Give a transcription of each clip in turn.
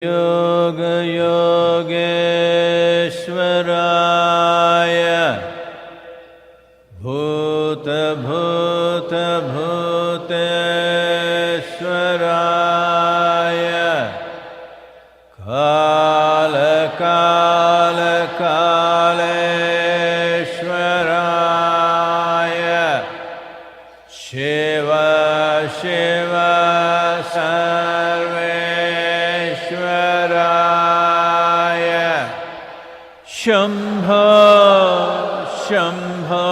योग योगेश्वराय भूत भूत भूतेश्वराय काल काल कालेश्वराय शिव शिव सर्वेश्वराय शंभो शंभो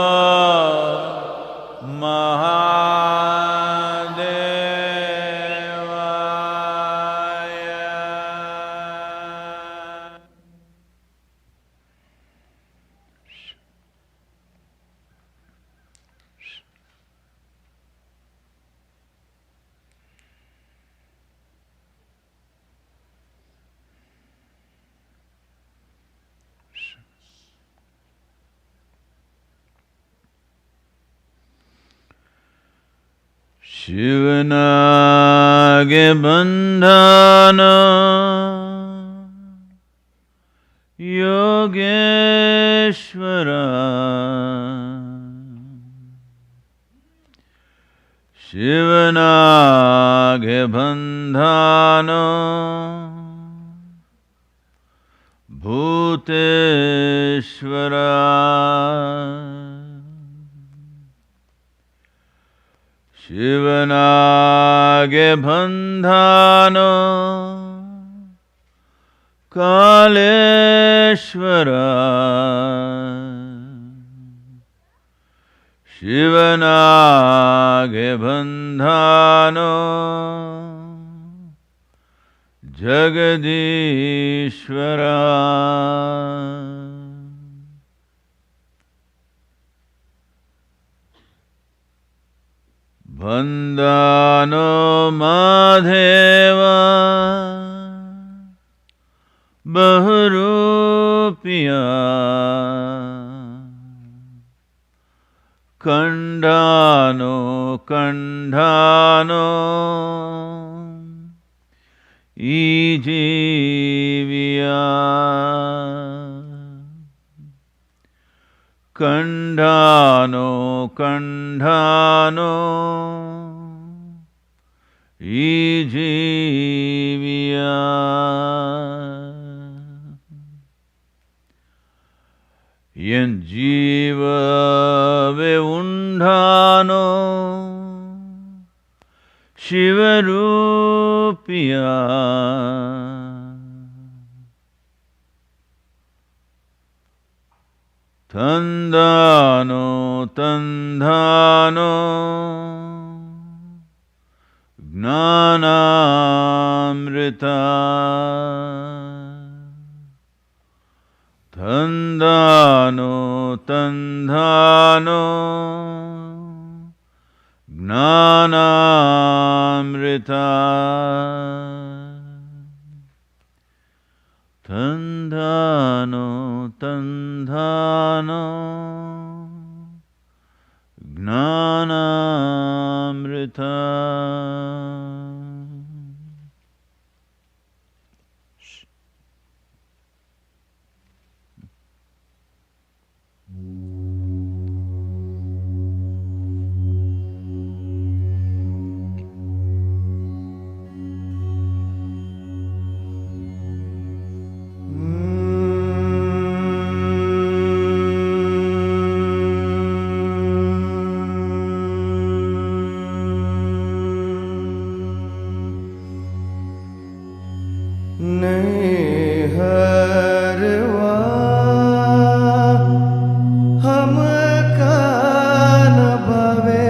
शिवनागे बंधना योगेश्वरा शिवनागे बंधना भूतेश्वरा शिवनागे बंधनो कालेश्वरा शिवनागे बंधनो जगदीश्वरा बंधनो माधेवा बहुरूपिया कंडानो कंडानो ईजीविया कंडानो कंडानो ईजीविया यं जीव वे उंडानो शिवरूपिया तंदानो तंधानो ज्ञानामृता तंदानो तंधानो ज्ञानामृता तंधानो तंधानो ज्ञानामृता कान भावे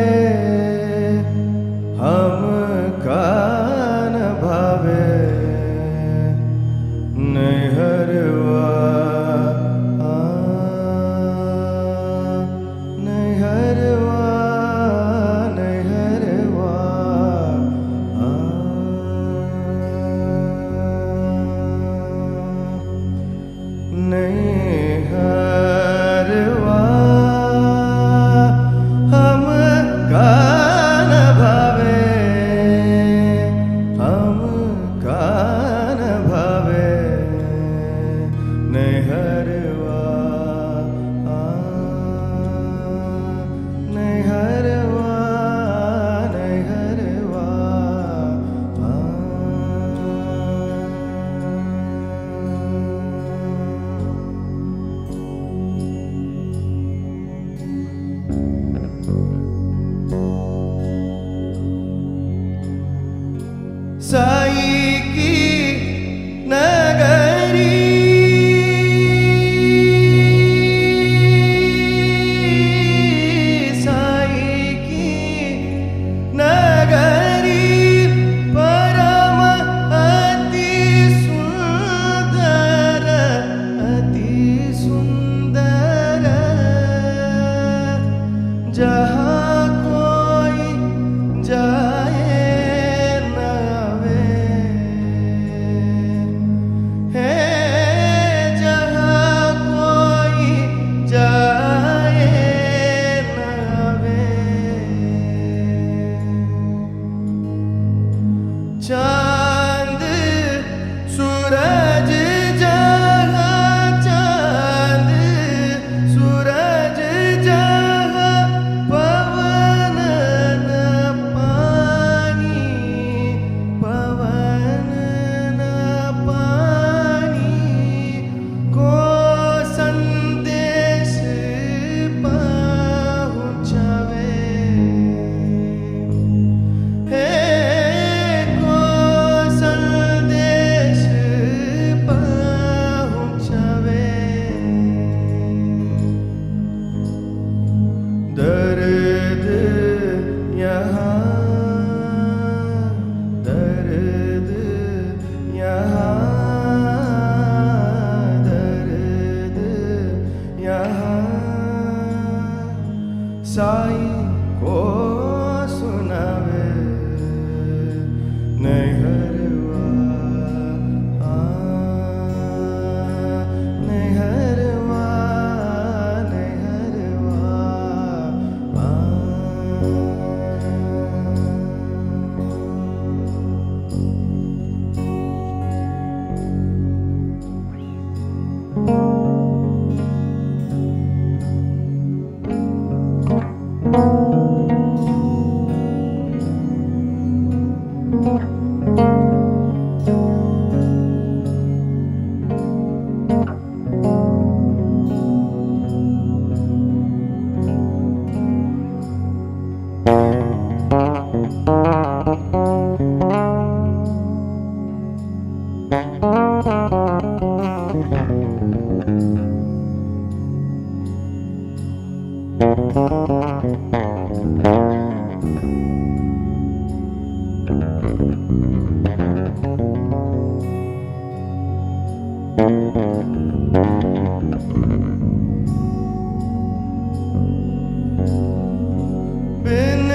बिन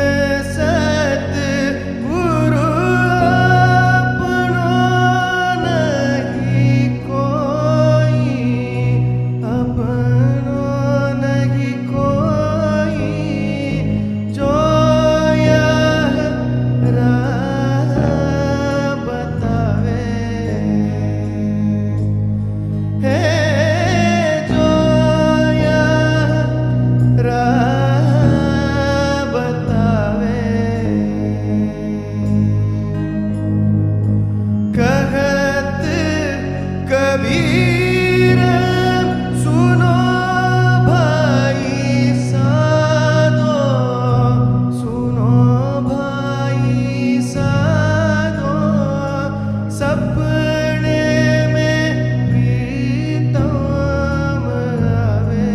सद्गुरु अपना नहीं कोई, अपना नहीं कोई, जो यह राह बतावे, है जो यह राह बतावे। कहत कबीर सुनो भाई साधो, सुनो भाई साधो, सपने में प्रीतम आवे,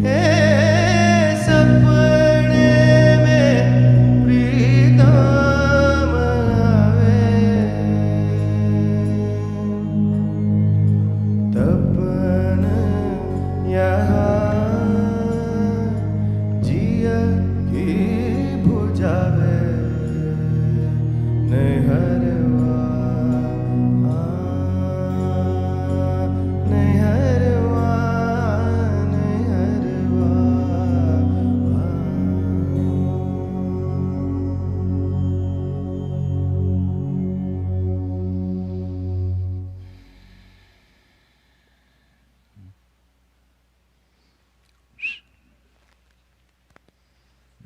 हे सपने में प्रीतम आवे। तपन यहाँ जिया की बुझावे, नैहरवा नैहरवा नैहरवा।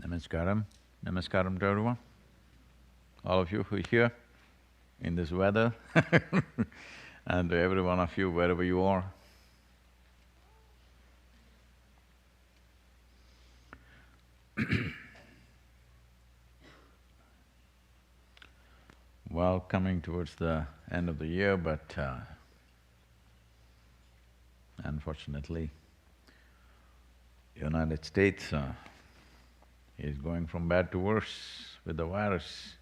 Namaskaram. Namaskaram to everyone. All of you who are here in this weather and to every one of you wherever you are. Well, coming towards the end of the year, but unfortunately, United States is going from bad to worse with the virus.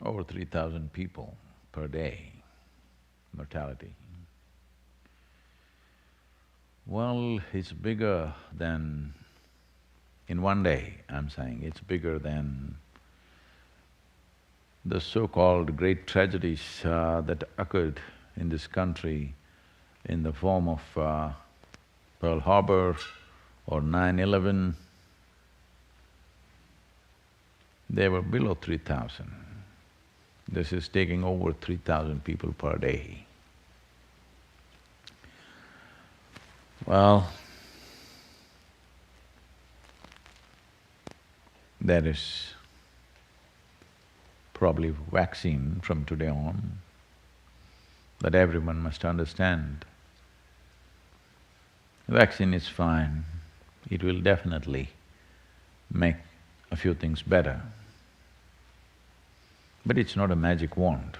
Over 3,000 people per day, mortality. Well, it's bigger than… in one day, I'm saying, it's bigger than the so-called great tragedies that occurred in this country in the form of Pearl Harbor or 9/11. They were below 3,000. This is taking over 3,000 people per day. Well, there is probably vaccine from today on that everyone must understand. Vaccine is fine, it will definitely make a few things better. But it's not a magic wand.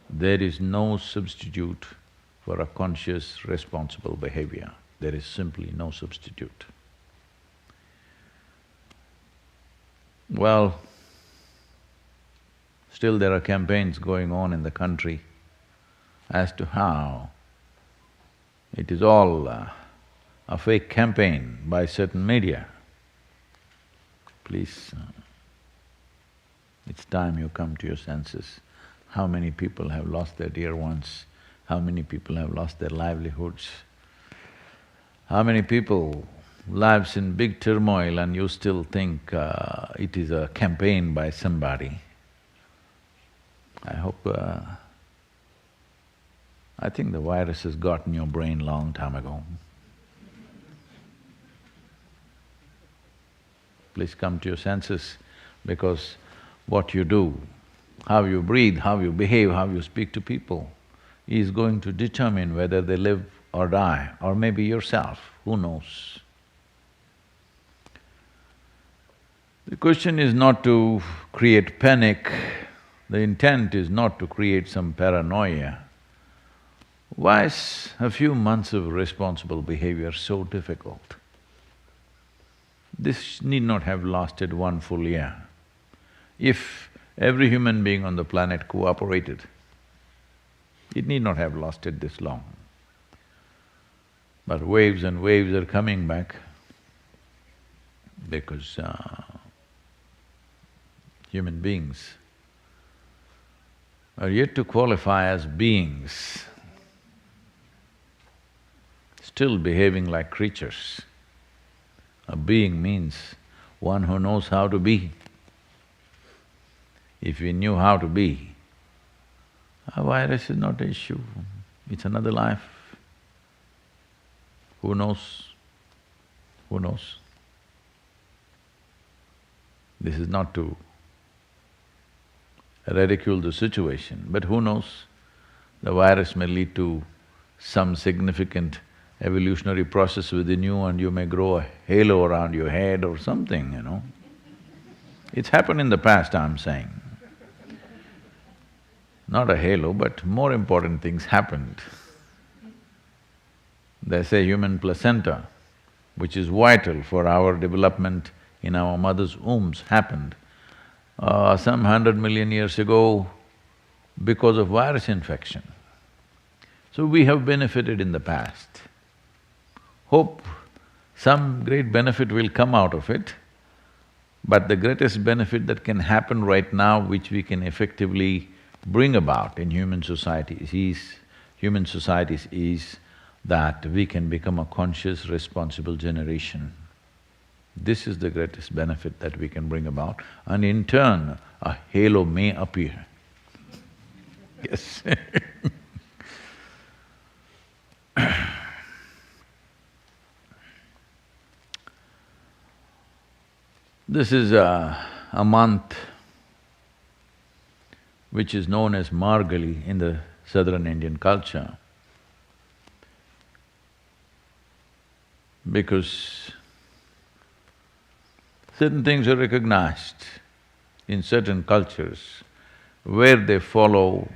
There is no substitute for a conscious, responsible behavior. There is simply no substitute. Well, still there are campaigns going on in the country as to how it is all a fake campaign by certain media. Please, it's time you come to your senses. How many people have lost their dear ones? How many people have lost their livelihoods? How many people lives in big turmoil and you still think it is a campaign by somebody? I hope… I think the virus has gotten your brain long time ago. Please come to your senses, because what you do, how you breathe, how you behave, how you speak to people is going to determine whether they live or die, or maybe yourself, who knows. The question is not to create panic, the intent is not to create some paranoia. Why is a few months of responsible behavior so difficult? This need not have lasted one full year. If every human being on the planet cooperated, it need not have lasted this long. But waves and waves are coming back because human beings are yet to qualify as beings, still behaving like creatures. A being means one who knows how to be. If we knew how to be, a virus is not an issue, it's another life. Who knows? Who knows? This is not to ridicule the situation, but who knows? The virus may lead to some significant evolutionary process within you and you may grow a halo around your head or something, you know. It's happened in the past, I'm saying. Not a halo, but more important things happened. They say human placenta, which is vital for our development in our mother's wombs, happened some 100 million years ago because of virus infection. So we have benefited in the past. Hope some great benefit will come out of it, but the greatest benefit that can happen right now, which we can effectively bring about in human societies is that we can become a conscious, responsible generation. This is the greatest benefit that we can bring about, and in turn, a halo may appear. Yes This is a month which is known as Margali in the southern Indian culture, because certain things are recognized in certain cultures where they follow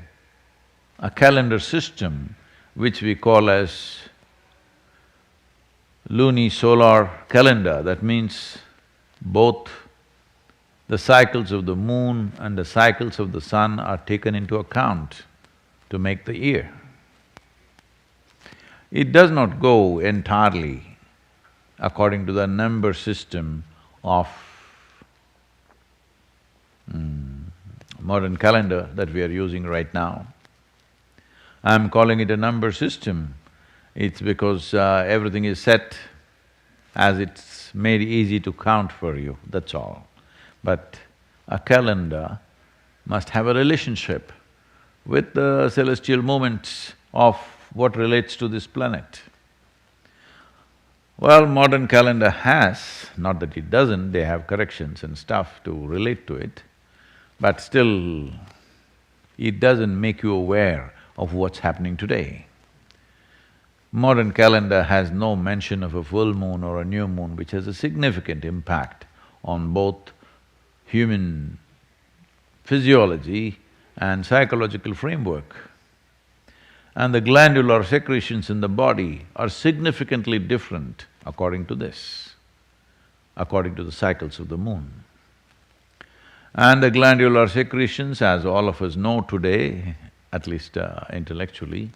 a calendar system which we call as luni-solar calendar. That means both the cycles of the moon and the cycles of the sun are taken into account to make the year. It does not go entirely according to the number system of modern calendar that we are using right now. I'm calling it a number system, it's because everything is set as it's made easy to count for you, that's all. But a calendar must have a relationship with the celestial movements of what relates to this planet. Well, modern calendar has, not that it doesn't, they have corrections and stuff to relate to it, but still, it doesn't make you aware of what's happening today. Modern calendar has no mention of a full moon or a new moon, which has a significant impact on both human physiology and psychological framework. And the glandular secretions in the body are significantly different according to this, according to the cycles of the moon. And the glandular secretions, as all of us know today, at least intellectually,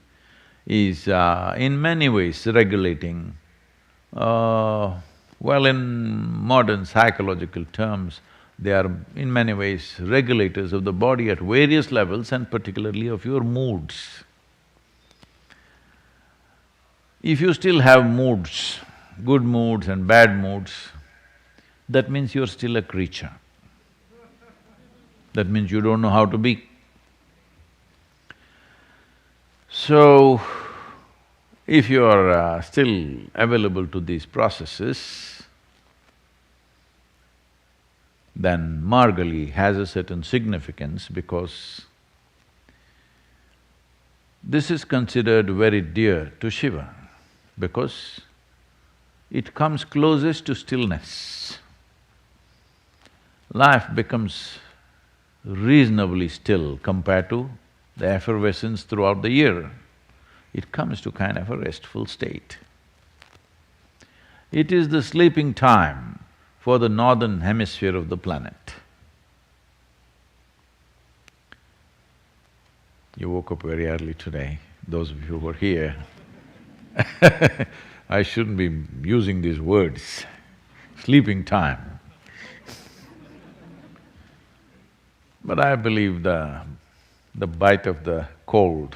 is in many ways regulating, well, in modern psychological terms, they are in many ways regulators of the body at various levels and particularly of your moods. If you still have moods, good moods and bad moods, that means you're still a creature. That means you don't know how to be. So, if you are still available to these processes, then Margali has a certain significance because this is considered very dear to Shiva because it comes closest to stillness. life becomes reasonably still compared to the effervescence throughout the year. It comes to kind of a restful state. It is the sleeping time for the northern hemisphere of the planet. You woke up very early today, those of you who are here. I shouldn't be using these words, sleeping time. But I believe the bite of the cold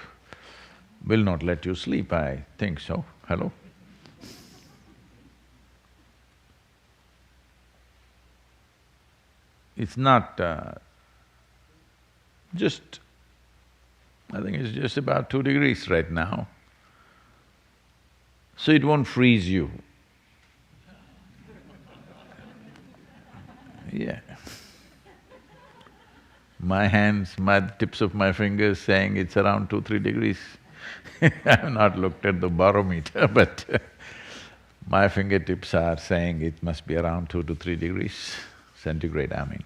will not let you sleep, I think so. Hello? It's not just… I think it's just about 2 degrees right now, so it won't freeze you. Yeah. My hands, my tips of my fingers saying it's around 2-3 degrees. I've not looked at the barometer, but my fingertips are saying it must be around 2 to 3 degrees centigrade, I mean.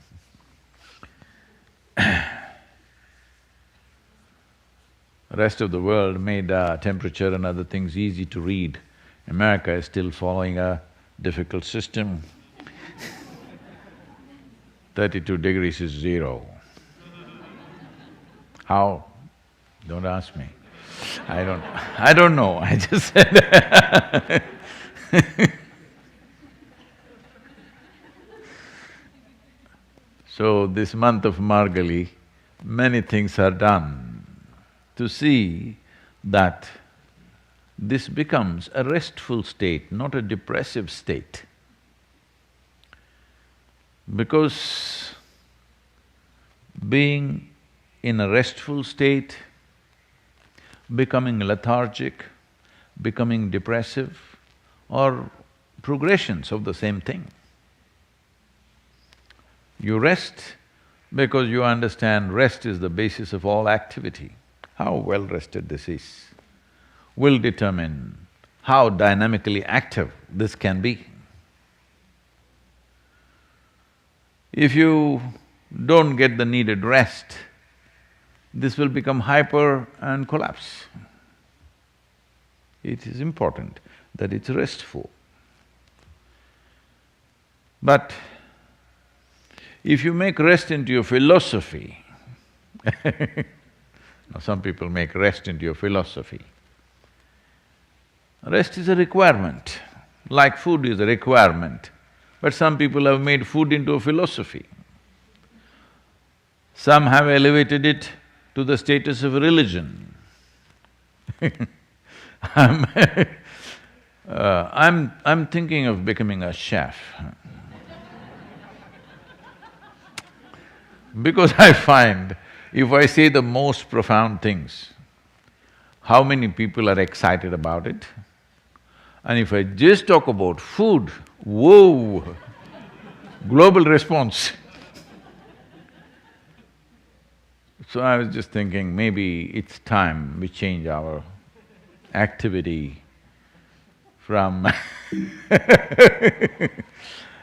The rest of the world made temperature and other things easy to read. America is still following a difficult system. 32 degrees is 0. How? Don't ask me. I don't know, I just said So this month of Margali, many things are done to see that this becomes a restful state, not a depressive state. Because being in a restful state, becoming lethargic, becoming depressive, are progressions of the same thing. You rest because you understand rest is the basis of all activity. How well rested this is will determine how dynamically active this can be. If you don't get the needed rest, this will become hyper and collapse. It is important that it's restful. But if you make rest into your philosophy now some people make rest into your philosophy. Rest is a requirement, like food is a requirement, but some people have made food into a philosophy. Some have elevated it to the status of religion. I'm thinking of becoming a chef because I find if I say the most profound things, how many people are excited about it? And if I just talk about food, whoa, global response. So I was just thinking, maybe it's time we change our activity from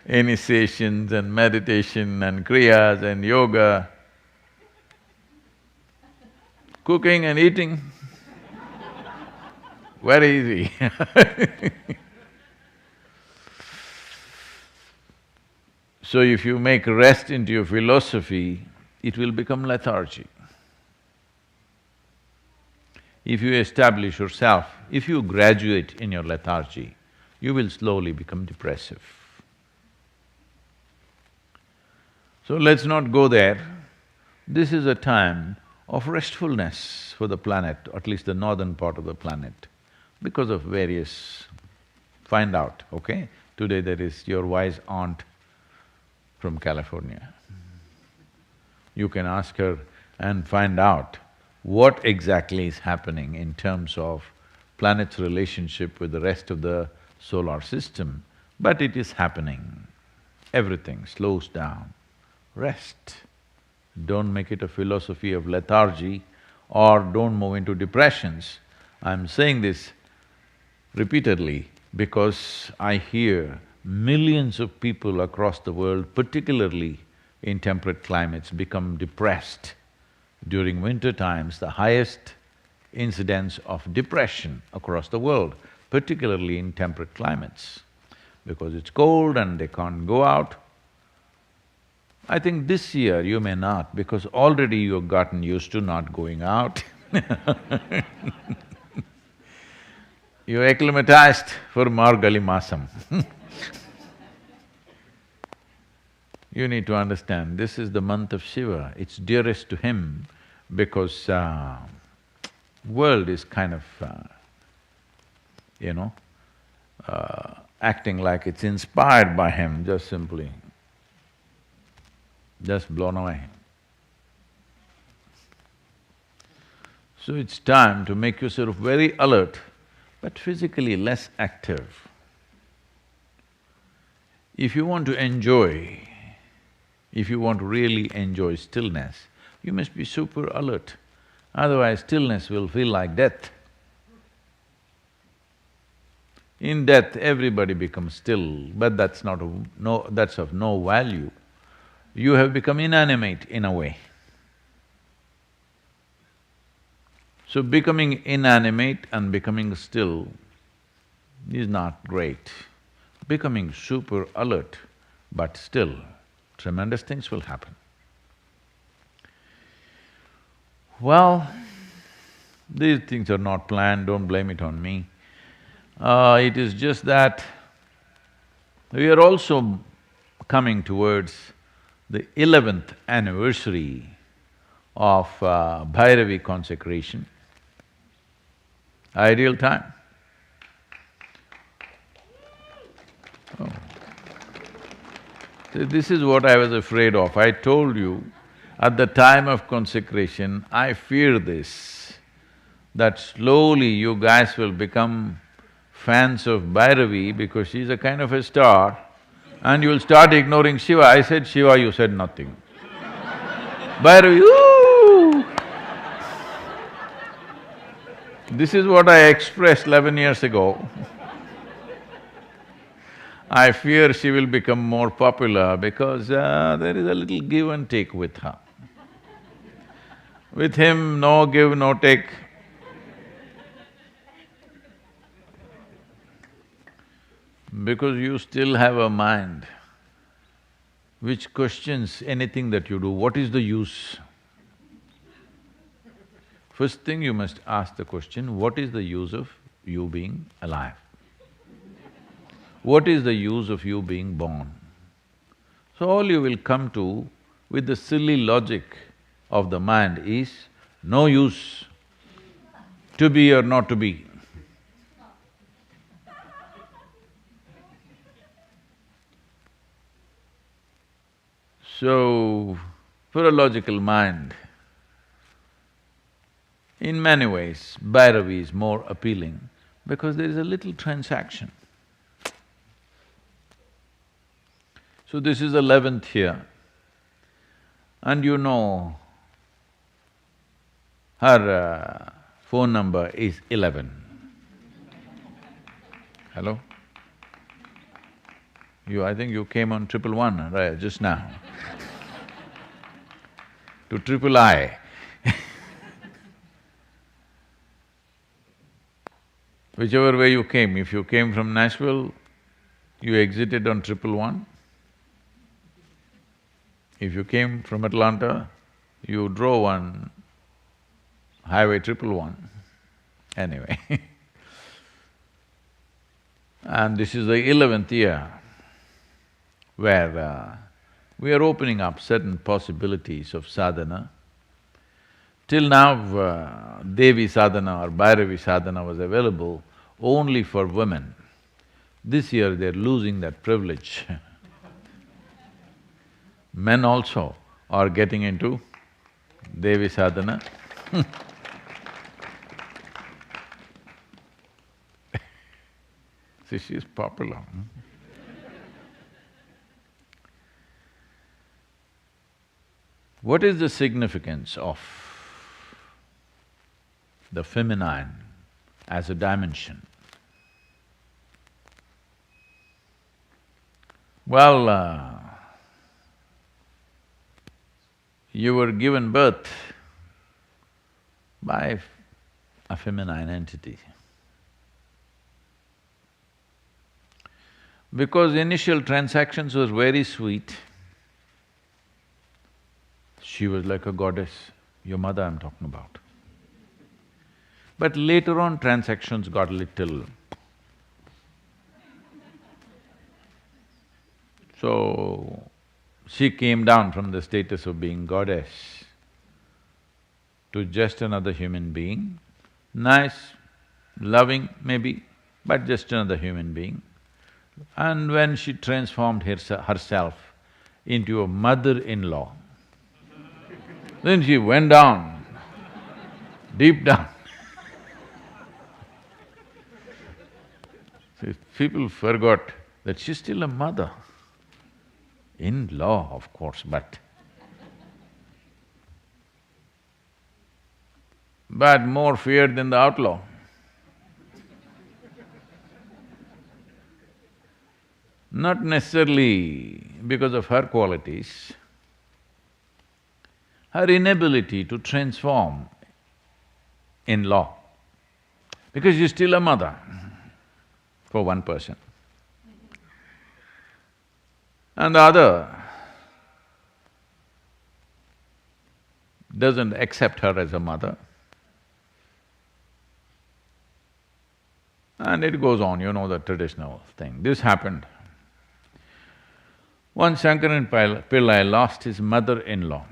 initiations and meditation and kriyas and yoga, cooking and eating, very easy. So if you make rest into your philosophy, it will become lethargy. If you establish yourself, if you graduate in your lethargy, you will slowly become depressive. So let's not go there. This is a time of restfulness for the planet, at least the northern part of the planet, because of various… Find out, okay? Today there is your wise aunt from California. You can ask her and find out what exactly is happening in terms of planet's relationship with the rest of the solar system, but it is happening. Everything slows down. Rest. Don't make it a philosophy of lethargy or don't move into depressions. I'm saying this repeatedly because I hear millions of people across the world, particularly in temperate climates become depressed. During winter times, the highest incidence of depression across the world, particularly in temperate climates, because it's cold and they can't go out. I think this year you may not, because already you've gotten used to not going out. You're acclimatized for Margali Masam. You need to understand, this is the month of Shiva, it's dearest to him because world is kind of, you know, acting like it's inspired by him, just simply, just blown away. So it's time to make yourself very alert, but physically less active. If you want to enjoy, if you want to really enjoy stillness, you must be super alert, otherwise stillness will feel like death. In death, everybody becomes still, but that's not that's of no value. You have become inanimate in a way. So becoming inanimate and becoming still is not great. Becoming super alert, but still, tremendous things will happen. Well, these things are not planned, don't blame it on me. It is just that we are also coming towards the 11th anniversary of Bhairavi consecration. Ideal time. Oh. So this is what I was afraid of. I told you, at the time of consecration, I fear this, that slowly you guys will become fans of Bhairavi because she's a kind of a star, and you'll start ignoring Shiva. I said Shiva, you said nothing. Bhairavi, ooh! This is what I expressed 11 years ago. I fear she will become more popular because there is a little give and take with her. With him, no give, no take. Because you still have a mind which questions anything that you do, what is the use? First thing you must ask the question, what is the use of you being alive? What is the use of you being born? So all you will come to with the silly logic of the mind is no use, to be or not to be. So, for a logical mind, in many ways, Bhairavi is more appealing because there is a little transaction. So this is 11th here, and you know her phone number is 11. Hello? I think you came on 111, right, just now. To triple I. Whichever way you came, if you came from Nashville, you exited on 111. If you came from Atlanta, you drove on Highway 111. Anyway and this is the 11th year where we are opening up certain possibilities of sadhana. Till now, Devi sadhana or Bhairavi sadhana was available only for women. This year they're losing that privilege. Men also are getting into Devi sadhana. See, she's popular. What is the significance of the feminine as a dimension? Well, you were given birth by a feminine entity. Because initial transactions were very sweet, she was like a goddess, your mother I'm talking about. But later on transactions got little. So, she came down from the status of being goddess to just another human being, nice, loving maybe, but just another human being. And when she transformed herself into a mother-in-law, then she went down, deep down. See, people forgot that she's still a mother. In-law, of course, but more feared than the outlaw. Not necessarily because of her qualities, her inability to transform in-law, because she's still a mother for one person. And the other doesn't accept her as a mother. And it goes on, you know the traditional thing. This happened. Once Shankaran Pillai lost his mother-in-law.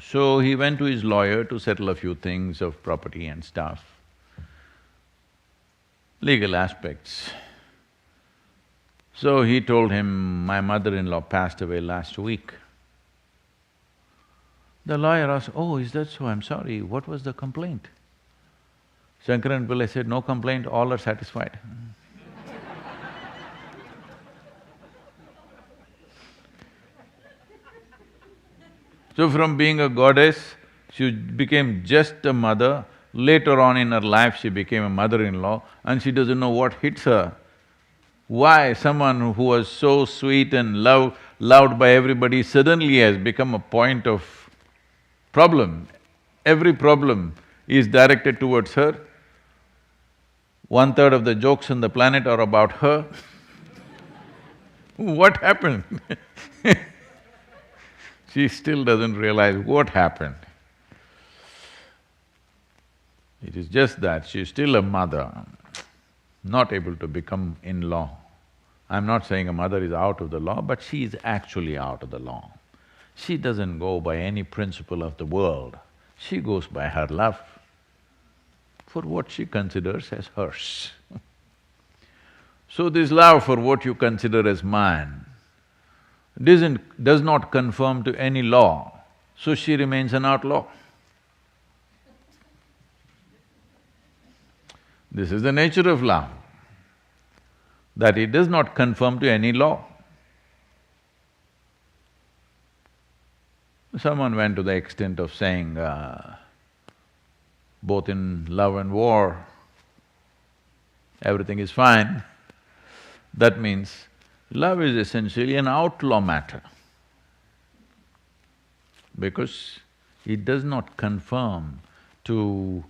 So he went to his lawyer to settle a few things of property and stuff, legal aspects. So he told him, my mother-in-law passed away last week. The lawyer asked, oh, is that so? I'm sorry, what was the complaint? Shankaran Pillai said, no complaint, all are satisfied. So from being a goddess, she became just a mother. Later on in her life, she became a mother-in-law and she doesn't know what hits her. Why someone who was so sweet and loved by everybody suddenly has become a point of problem. Every problem is directed towards her. 1/3 of the jokes on the planet are about her. What happened? She still doesn't realize what happened. It is just that she's still a mother, not able to become in-law. I'm not saying a mother is out of the law, but she is actually out of the law. She doesn't go by any principle of the world, she goes by her love for what she considers as hers. So this love for what you consider as mine does not conform to any law, so she remains an outlaw. This is the nature of love, that it does not conform to any law. Someone went to the extent of saying, both in love and war, everything is fine. That means love is essentially an outlaw matter, because it does not conform to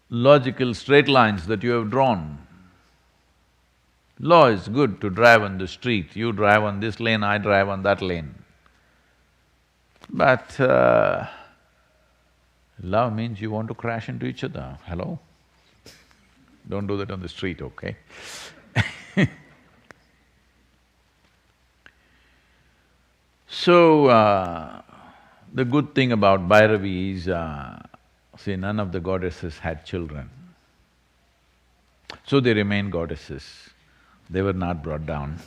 logical straight lines that you have drawn. Law is good to drive on the street, you drive on this lane, I drive on that lane. But love means you want to crash into each other, hello? Don't do that on the street, okay? So, the good thing about Bhairavi is, see, none of the goddesses had children. So they remain goddesses, they were not brought down.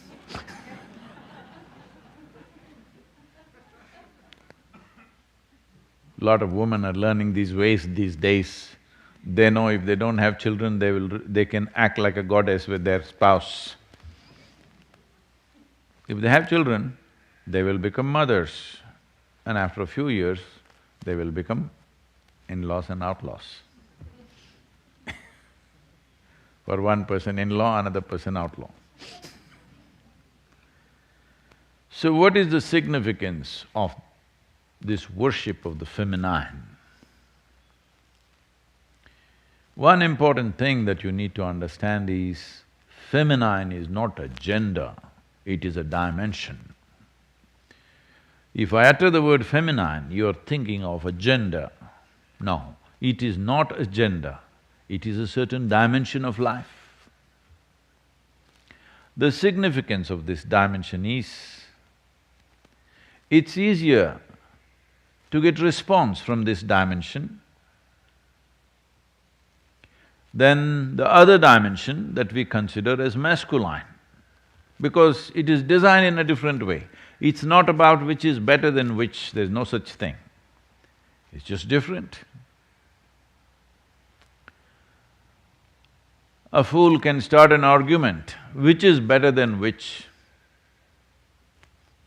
Lot of women are learning these ways these days. They know if they don't have children, they can act like a goddess with their spouse. If they have children, they will become mothers, and after a few years, they will become in-laws and outlaws. For one person in-law, another person outlaw. So what is the significance of this worship of the feminine? One important thing that you need to understand is, feminine is not a gender, it is a dimension. If I utter the word feminine, you're thinking of a gender. No, it is not a gender, it is a certain dimension of life. The significance of this dimension is, it's easier to get response from this dimension than the other dimension that we consider as masculine, because it is designed in a different way. It's not about which is better than which, there's no such thing. It's just different. A fool can start an argument, which is better than which.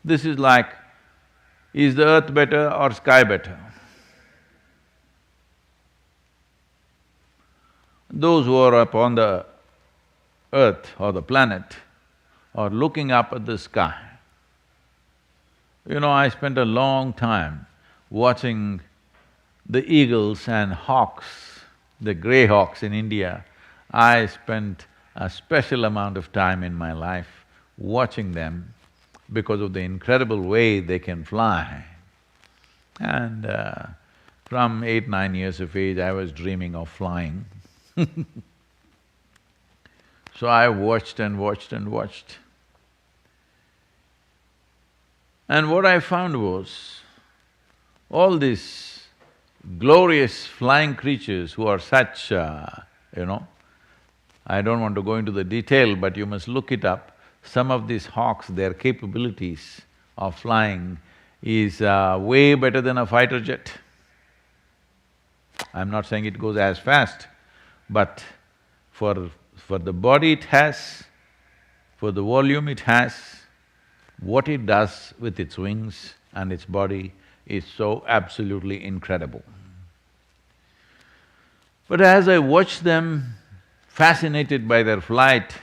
This is like, is the earth better or sky better? Those who are up on the earth or the planet are looking up at the sky. You know, I spent a long time watching the eagles and hawks, the grey hawks in India. I spent a special amount of time in my life watching them because of the incredible way they can fly. And from 8, 9 years of age, I was dreaming of flying. So I watched and watched and watched. And what I found was, all these glorious flying creatures who are such, I don't want to go into the detail, but you must look it up. Some of these hawks, their capabilities of flying is way better than a fighter jet. I'm not saying it goes as fast, but for the body it has, for the volume it has, what it does with its wings and its body is so absolutely incredible. But as I watched them, fascinated by their flight,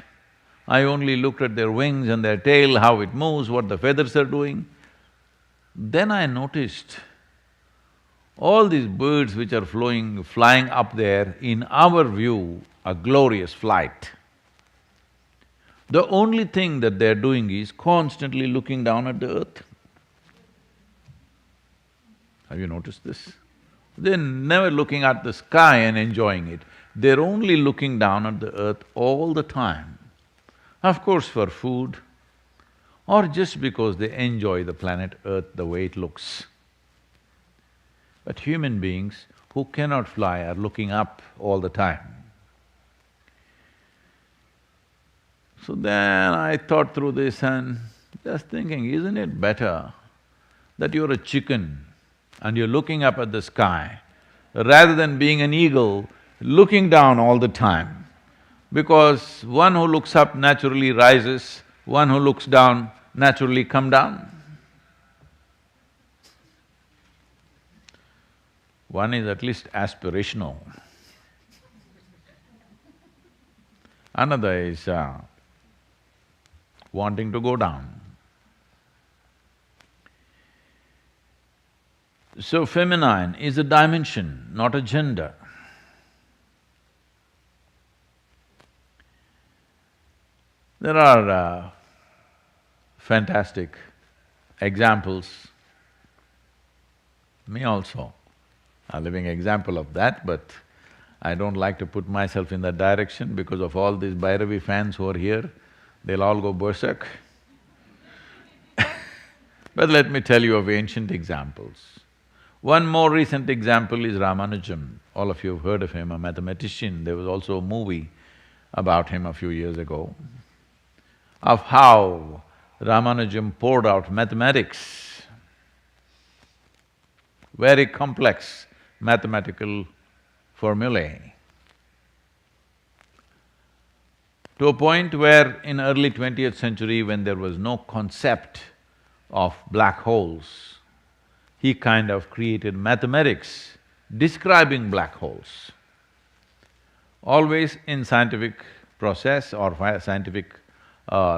I only looked at their wings and their tail, how it moves, what the feathers are doing. Then I noticed all these birds which are flying up there, in our view, a glorious flight. The only thing that they're doing is constantly looking down at the earth. Have you noticed this? They're never looking at the sky and enjoying it. They're only looking down at the earth all the time. Of course for food, or just because they enjoy the planet Earth the way it looks. But human beings who cannot fly are looking up all the time. So then I thought through this and just thinking, isn't it better that you're a chicken and you're looking up at the sky, rather than being an eagle looking down all the time? Because one who looks up naturally rises, one who looks down naturally come down. One is at least aspirational. Another is wanting to go down. So feminine is a dimension, not a gender. There are fantastic examples. Me also, a living example of that, but I don't like to put myself in that direction because of all these Bhairavi fans who are here, they'll all go berserk. But let me tell you of ancient examples. One more recent example is Ramanujam. All of you have heard of him, a mathematician. There was also a movie about him a few years ago, of how Ramanujam poured out mathematics, very complex mathematical formulae, to a point where in early 20th century, when there was no concept of black holes, he kind of created mathematics describing black holes. Always in scientific process or scientific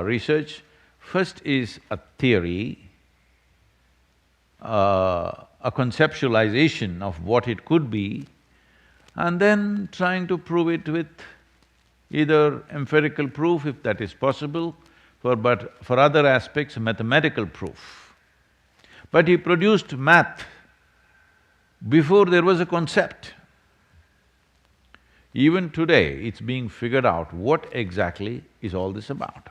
research, first is a theory, a conceptualization of what it could be, and then trying to prove it with either empirical proof, if that is possible, but for other aspects, mathematical proof. But he produced math before there was a concept. Even today, it's being figured out what exactly is all this about.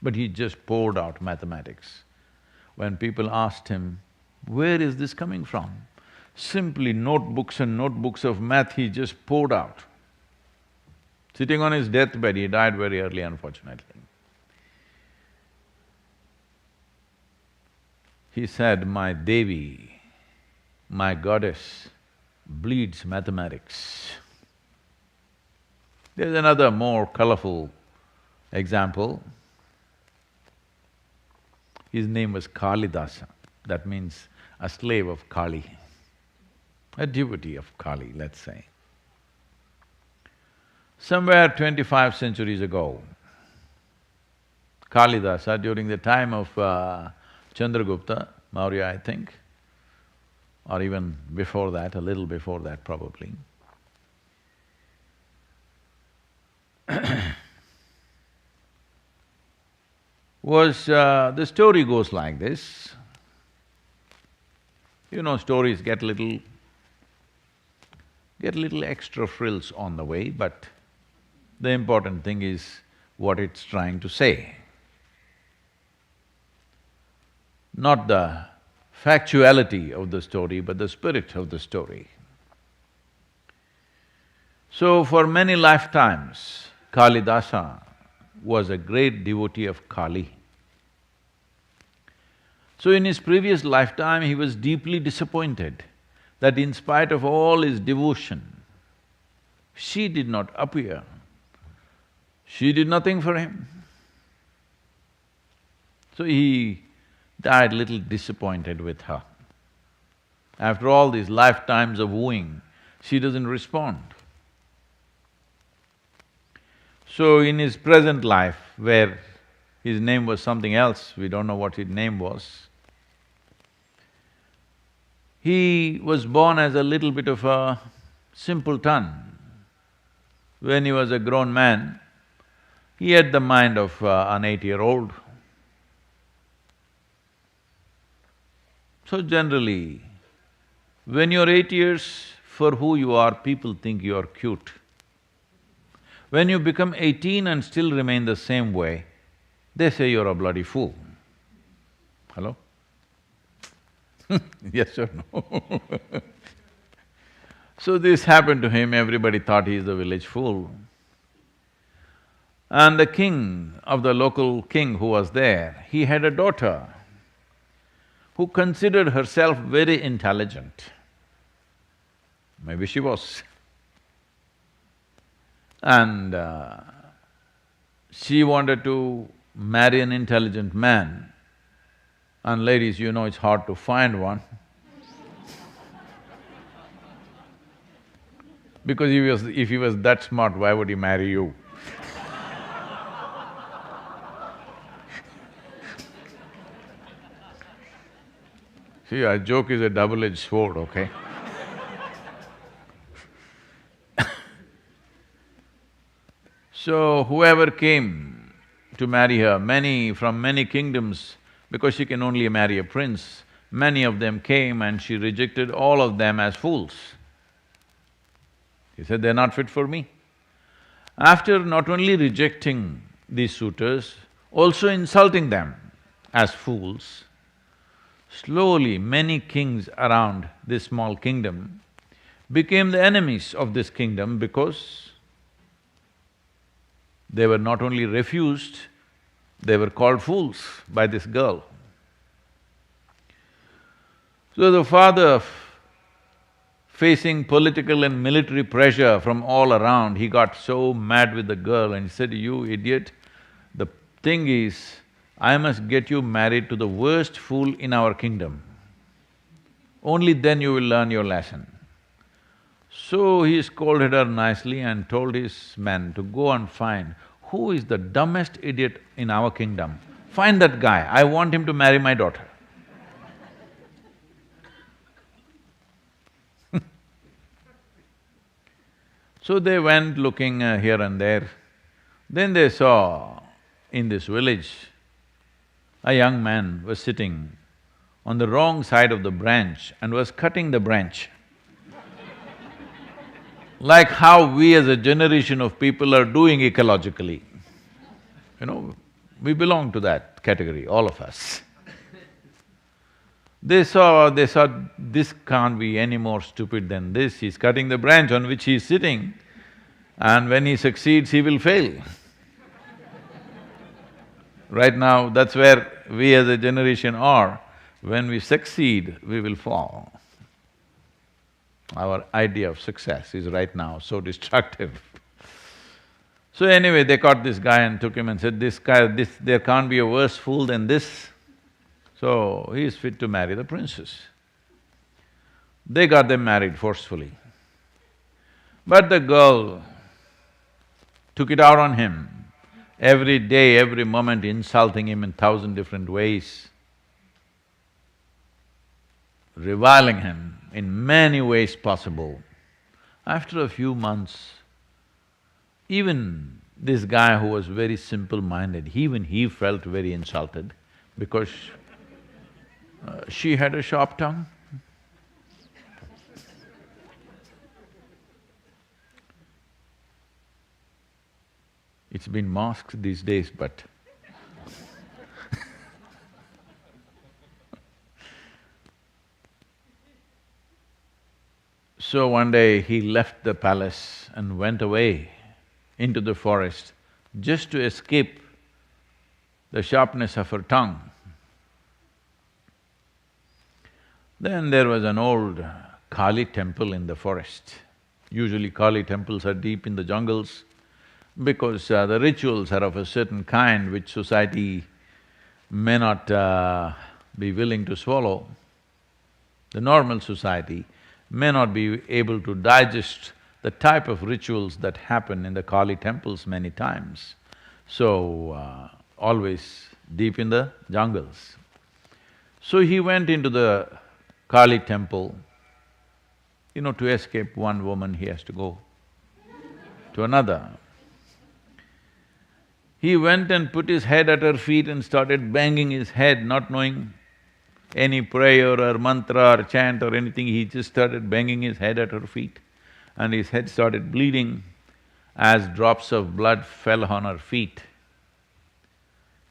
But he just poured out mathematics. When people asked him, where is this coming from? Simply notebooks and notebooks of math he just poured out. Sitting on his deathbed, he died very early, unfortunately. He said, my Devi, my goddess, bleeds mathematics. There's another more colorful example. His name was Kalidasa, that means a slave of Kali, a devotee of Kali, let's say. Somewhere 25 centuries ago, Kalidasa, during the time of Chandragupta Maurya, I think, or even before that, a little before that probably, the story goes like this. You know, stories get little extra frills on the way, but the important thing is what it's trying to say, not the factuality of the story, but the spirit of the story. So for many lifetimes, Kalidasa was a great devotee of Kali. So in his previous lifetime, he was deeply disappointed that in spite of all his devotion, she did not appear. She did nothing for him. So he died little disappointed with her. After all these lifetimes of wooing, she doesn't respond. So in his present life, where his name was something else, we don't know what his name was, he was born as a little bit of a simpleton. When he was a grown man, he had the mind of an 8-year-old. So generally, when you're 8 years, for who you are, people think you're cute. When you become 18 and still remain the same way, they say you're a bloody fool. Hello? Yes or no? So this happened to him, everybody thought he's the village fool. And the king of the local king who was there, he had a daughter who considered herself very intelligent. Maybe she was. And she wanted to marry an intelligent man. And ladies, you know it's hard to find one. Because if he was that smart, why would he marry you? See, a joke is a double-edged sword, okay? So whoever came to marry her, from many kingdoms, because she can only marry a prince, many of them came and she rejected all of them as fools. He said, they're not fit for me. After not only rejecting these suitors, also insulting them as fools, slowly many kings around this small kingdom became the enemies of this kingdom because they were not only refused, they were called fools by this girl. So the father, facing political and military pressure from all around, he got so mad with the girl and he said, you idiot, the thing is, I must get you married to the worst fool in our kingdom. Only then you will learn your lesson. So he scolded her nicely and told his men to go and find who is the dumbest idiot in our kingdom. Find that guy, I want him to marry my daughter. So they went looking here and there. Then they saw in this village, a young man was sitting on the wrong side of the branch and was cutting the branch. Like how we as a generation of people are doing ecologically. You know, we belong to that category, all of us. They saw, this can't be any more stupid than this, he's cutting the branch on which he's sitting, and when he succeeds, he will fail. Right now, that's where we as a generation are. When we succeed, we will fall. Our idea of success is right now so destructive. So anyway, they caught this guy and took him and said, there can't be a worse fool than this. So he is fit to marry the princess. They got them married forcefully. But the girl took it out on him, every day, every moment insulting him in 1,000 different ways, reviling him in many ways possible. After a few months, even this guy who was very simple-minded, even he felt very insulted because she had a sharp tongue. It's been masked these days, but so one day he left the palace and went away into the forest just to escape the sharpness of her tongue. Then there was an old Kali temple in the forest. Usually Kali temples are deep in the jungles because the rituals are of a certain kind which society may not be willing to swallow. The normal society may not be able to digest the type of rituals that happen in the Kali temples many times. So, always deep in the jungles. So he went into the Kali temple. You know, to escape one woman, he has to go to another. He went and put his head at her feet and started banging his head, not knowing any prayer or mantra or chant or anything, he just started banging his head at her feet. And his head started bleeding as drops of blood fell on her feet.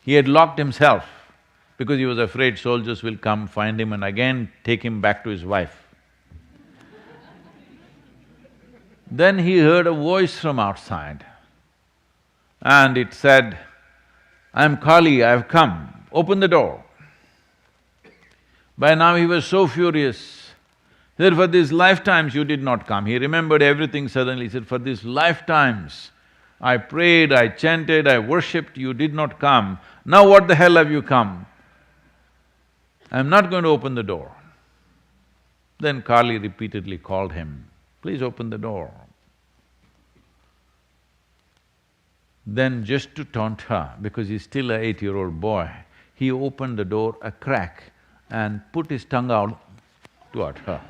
He had locked himself because he was afraid soldiers will come, find him and again take him back to his wife. Then he heard a voice from outside and it said, "I'm Kali, I've come, open the door." By now he was so furious, he said, "For these lifetimes you did not come." He remembered everything suddenly, he said, "For these lifetimes I prayed, I chanted, I worshipped, you did not come. Now what the hell have you come? I'm not going to open the door." Then Kali repeatedly called him, "Please open the door." Then just to taunt her, because he's still an 8-year-old boy, he opened the door a crack and put his tongue out toward her.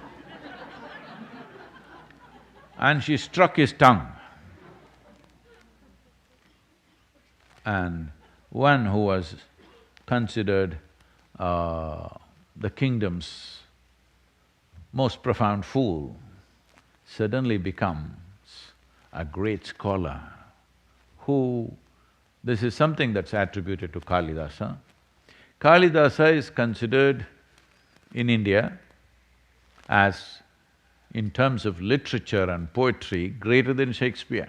And she struck his tongue. And one who was considered the kingdom's most profound fool suddenly becomes a great scholar who… This is something that's attributed to Kalidasa. Kalidasa is considered in India as, in terms of literature and poetry, greater than Shakespeare.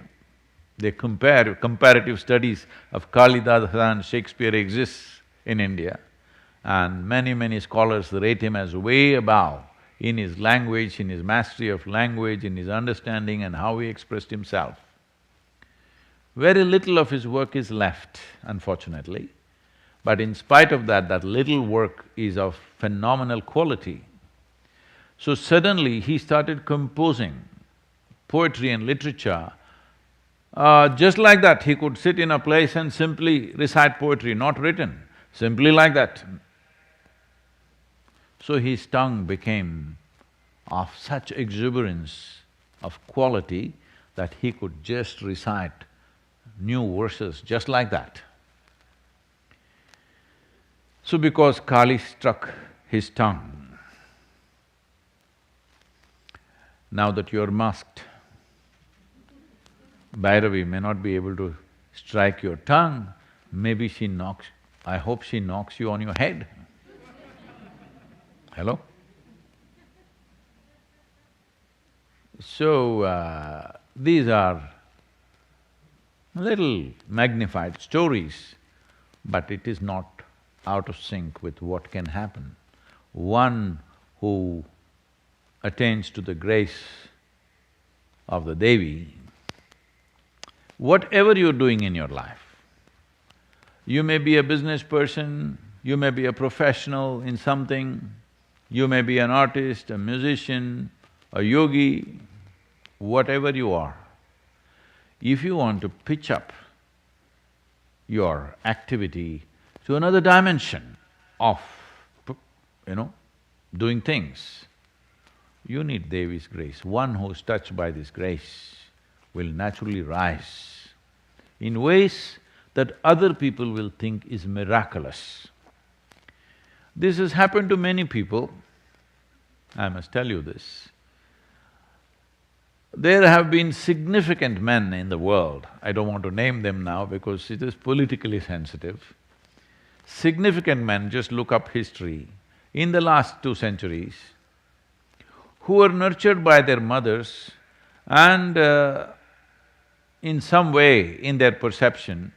They compare… comparative studies of Kalidasa and Shakespeare exists in India, and many scholars rate him as way above in his language, in his mastery of language, in his understanding and how he expressed himself. Very little of his work is left, unfortunately, but in spite of that, that little work is of phenomenal quality. So suddenly he started composing poetry and literature. Just like that, he could sit in a place and simply recite poetry, not written, simply like that. So his tongue became of such exuberance of quality that he could just recite new verses just like that. So because Kali struck his tongue, now that you're masked, Bhairavi may not be able to strike your tongue, maybe she knocks… I hope she knocks you on your head. Hello? So, these are little magnified stories, but it is not out of sync with what can happen. One who attains to the grace of the Devi, whatever you're doing in your life, you may be a business person, you may be a professional in something, you may be an artist, a musician, a yogi, whatever you are, if you want to pitch up your activity to another dimension of, doing things, you need Devi's grace. One who's touched by this grace will naturally rise in ways that other people will think is miraculous. This has happened to many people, I must tell you this. There have been significant men in the world, I don't want to name them now because it is politically sensitive. Significant men, just look up history, in the last 2 centuries, who were nurtured by their mothers and in some way, in their perception,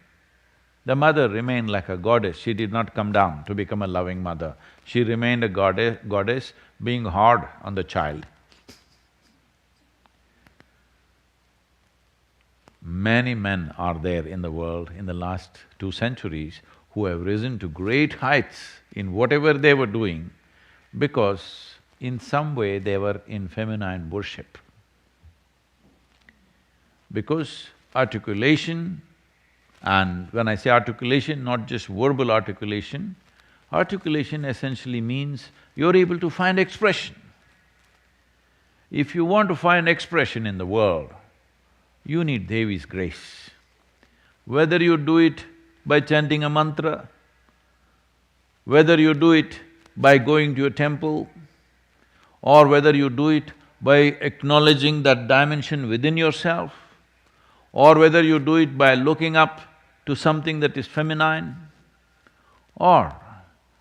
the mother remained like a goddess. She did not come down to become a loving mother. She remained a goddess being hard on the child. Many men are there in the world in the last 2 centuries who have risen to great heights in whatever they were doing because in some way they were in feminine worship. Because articulation, and when I say articulation, not just verbal articulation, articulation essentially means you're able to find expression. If you want to find expression in the world, you need Devi's grace. Whether you do it by chanting a mantra, whether you do it by going to a temple, or whether you do it by acknowledging that dimension within yourself, or whether you do it by looking up to something that is feminine, or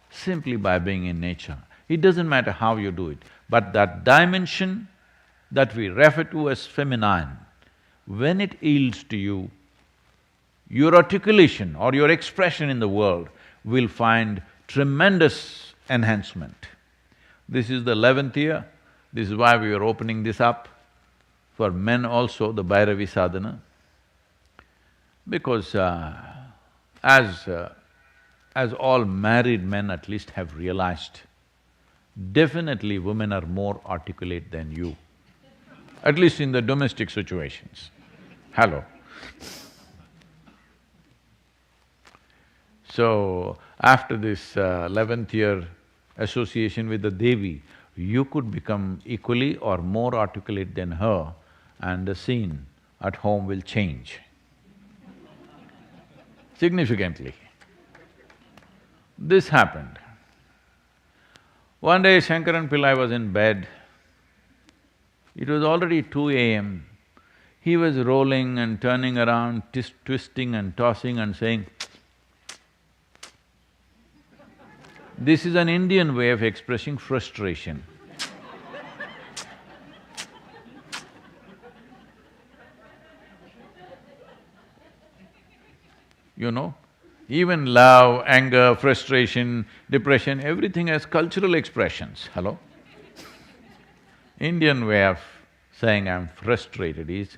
simply by being in nature. It doesn't matter how you do it, but that dimension that we refer to as feminine, when it yields to you, your articulation or your expression in the world will find tremendous enhancement. This is the 11th year, this is why we are opening this up for men also, the Bhairavi sadhana, because as all married men at least have realized, definitely women are more articulate than you, at least in the domestic situations. Hello. So, after this 11th year association with the Devi, you could become equally or more articulate than her and the scene at home will change significantly. This happened. One day Shankaran Pillai was in bed, it was already 2 a.m. He was rolling and turning around, twisting and tossing and saying, this is an Indian way of expressing frustration. You know, even love, anger, frustration, depression, everything has cultural expressions, hello? Indian way of saying I'm frustrated is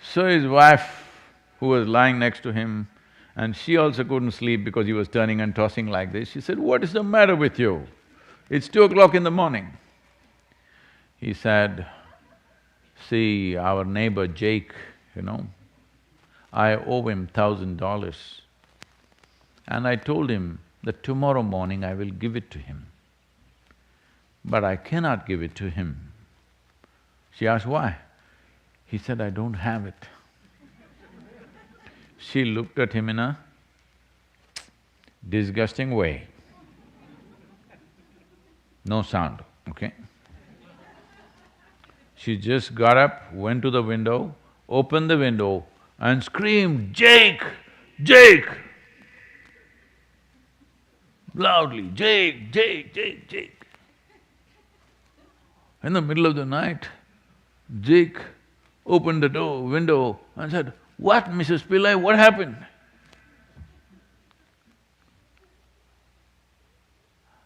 so his wife, who was lying next to him, and she also couldn't sleep because he was turning and tossing like this, she said, "What is the matter with you? It's 2 o'clock in the morning." He said, "See, our neighbor Jake, I owe him $1,000 and I told him that tomorrow morning I will give it to him. but I cannot give it to him. She asked, why? He said, I don't have it. She looked at him in a disgusting way. No sound, okay? She just got up, went to the window, opened the window and screamed, Jake! Jake! Loudly, Jake, Jake, Jake, Jake. In the middle of the night, Jake opened the window and said, what, Mrs. Pillai, what happened?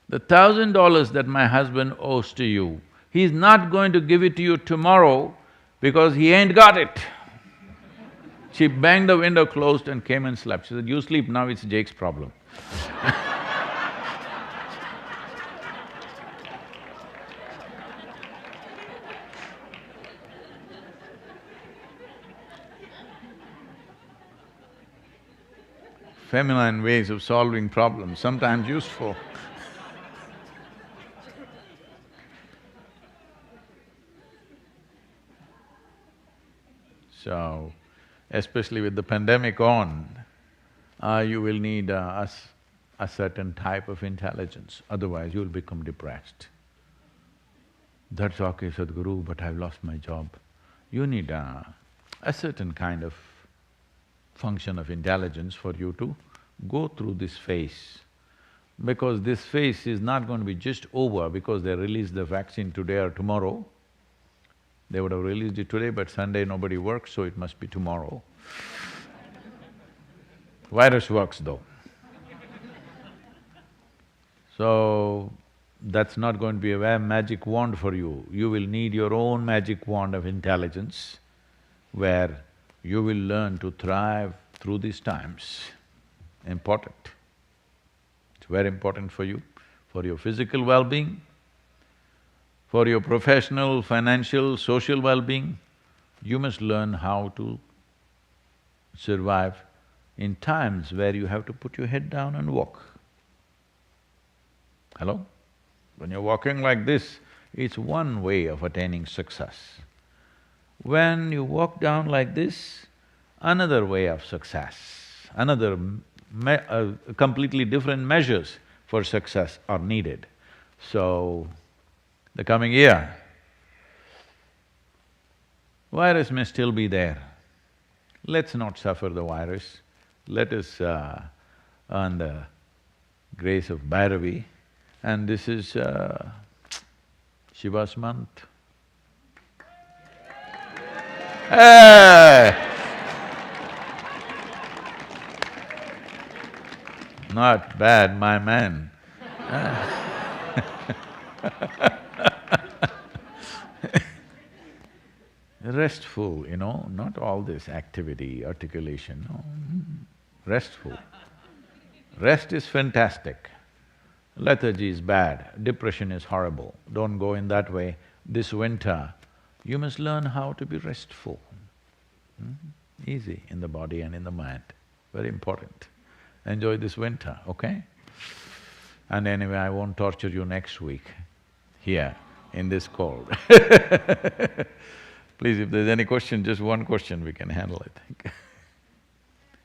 The $1,000 that my husband owes to you, he's not going to give it to you tomorrow because he ain't got it. She banged the window closed and came and slept. She said, you sleep now, it's Jake's problem. Feminine ways of solving problems, sometimes useful. So, especially with the pandemic on, you will need a certain type of intelligence, otherwise you'll become depressed. That's okay, Sadhguru, but I've lost my job. You need a certain kind of function of intelligence for you to go through this phase. Because this phase is not going to be just over because they released the vaccine today or tomorrow. They would have released it today, but Sunday nobody works, so it must be tomorrow. Virus works though. So, that's not going to be a magic wand for you. You will need your own magic wand of intelligence where you will learn to thrive through these times. Important. It's very important for you, for your physical well-being, for your professional, financial, social well-being. You must learn how to survive in times where you have to put your head down and walk. Hello? When you're walking like this, it's one way of attaining success. When you walk down like this, another way of success, completely different measures for success are needed. So, the coming year, virus may still be there. Let's not suffer the virus. Let us earn the grace of Bhairavi. And this is Shiva's month. Hey! Not bad, my man. Restful, not all this activity, articulation, no. Restful. Rest is fantastic. Lethargy is bad, depression is horrible. Don't go in that way. This winter, you must learn how to be restful. Easy in the body and in the mind, very important. Enjoy this winter, okay? And anyway, I won't torture you next week here in this cold. Please, if there's any question, just one question, we can handle it, I think.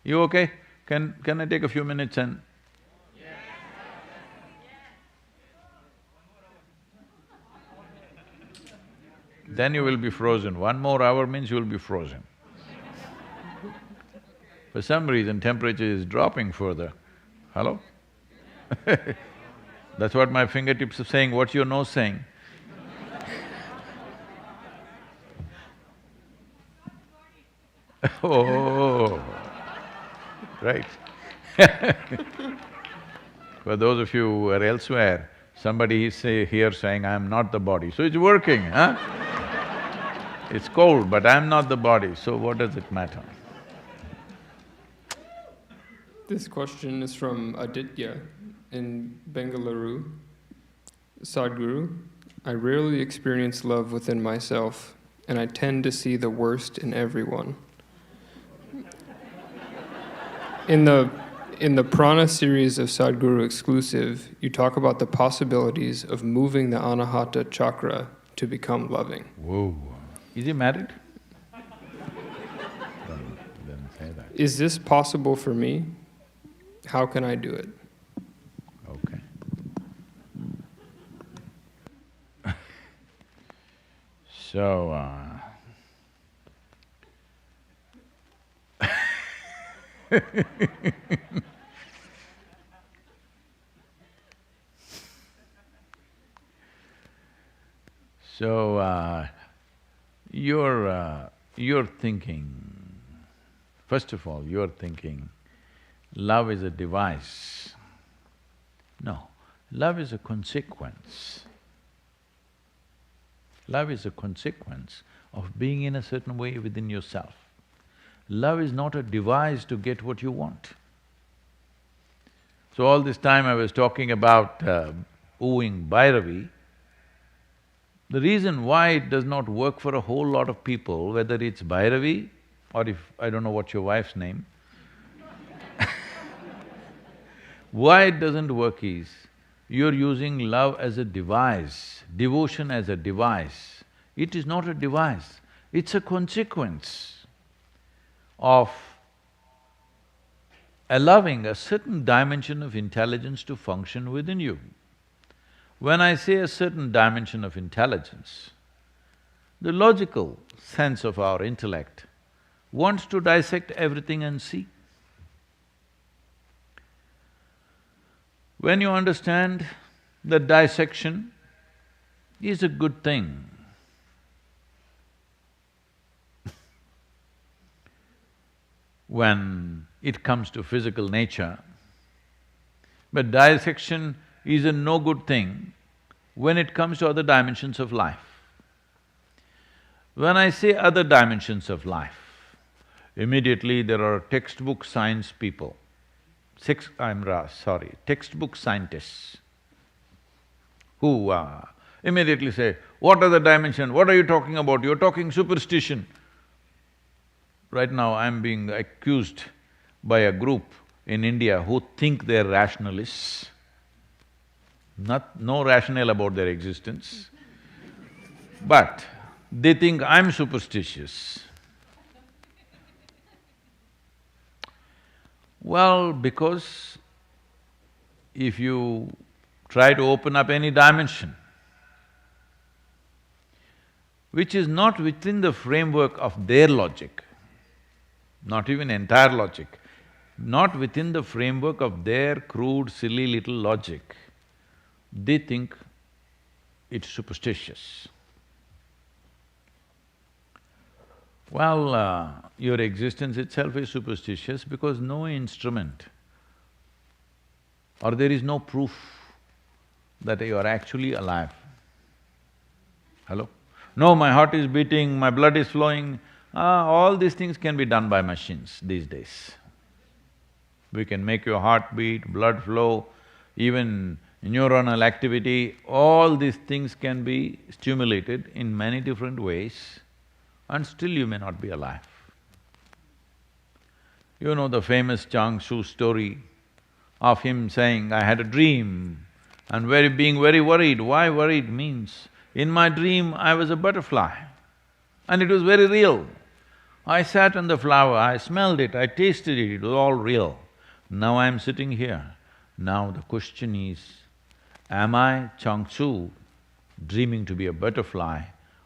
You okay? Can I take a few minutes and… Then you will be frozen. 1 more hour means you will be frozen. For some reason, temperature is dropping further. Hello? That's what my fingertips are saying. What's your nose saying? Oh, right. For those of you who are elsewhere, somebody is here saying, I'm not the body, so it's working, huh? It's cold, but I'm not the body, so what does it matter? This question is from Aditya in Bengaluru. Sadhguru, I rarely experience love within myself, and I tend to see the worst in everyone. In In the Prana series of Sadhguru Exclusive, you talk about the possibilities of moving the Anahata chakra to become loving. Whoa. Is he married? Don't say that. Is this possible for me? How can I do it? Okay. So, you're thinking, first of all, you're thinking love is a device. No, love is a consequence. Love is a consequence of being in a certain way within yourself. Love is not a device to get what you want. So all this time I was talking about wooing Bhairavi. The reason why it does not work for a whole lot of people, whether it's Bhairavi or if… I don't know what's your wife's name why it doesn't work is, you're using love as a device, devotion as a device. It is not a device, it's a consequence of allowing a certain dimension of intelligence to function within you. When I say a certain dimension of intelligence, the logical sense of our intellect wants to dissect everything and see. When you understand that dissection is a good thing, when it comes to physical nature, but dissection is a no good thing when it comes to other dimensions of life. When I say other dimensions of life, immediately there are textbook science people, textbook scientists who immediately say, what are the dimensions, what are you talking about, you're talking superstition. Right now I'm being accused by a group in India who think they're rationalists, no rationale about their existence, but they think I'm superstitious. Well, because if you try to open up any dimension which is not within the framework of their logic, not even entire logic, not within the framework of their crude, silly little logic, they think it's superstitious. Well, your existence itself is superstitious because no instrument or there is no proof that you are actually alive. Hello? No, my heart is beating, my blood is flowing, all these things can be done by machines these days. We can make your heart beat, blood flow, even neuronal activity, all these things can be stimulated in many different ways and still you may not be alive. You know the famous Chang Shu story of him saying, I had a dream and being very worried. Why worried means, in my dream I was a butterfly and it was very real. I sat on the flower, I smelled it, I tasted it, it was all real. Now I'm sitting here. Now the question is, am I Chang Shu dreaming to be a butterfly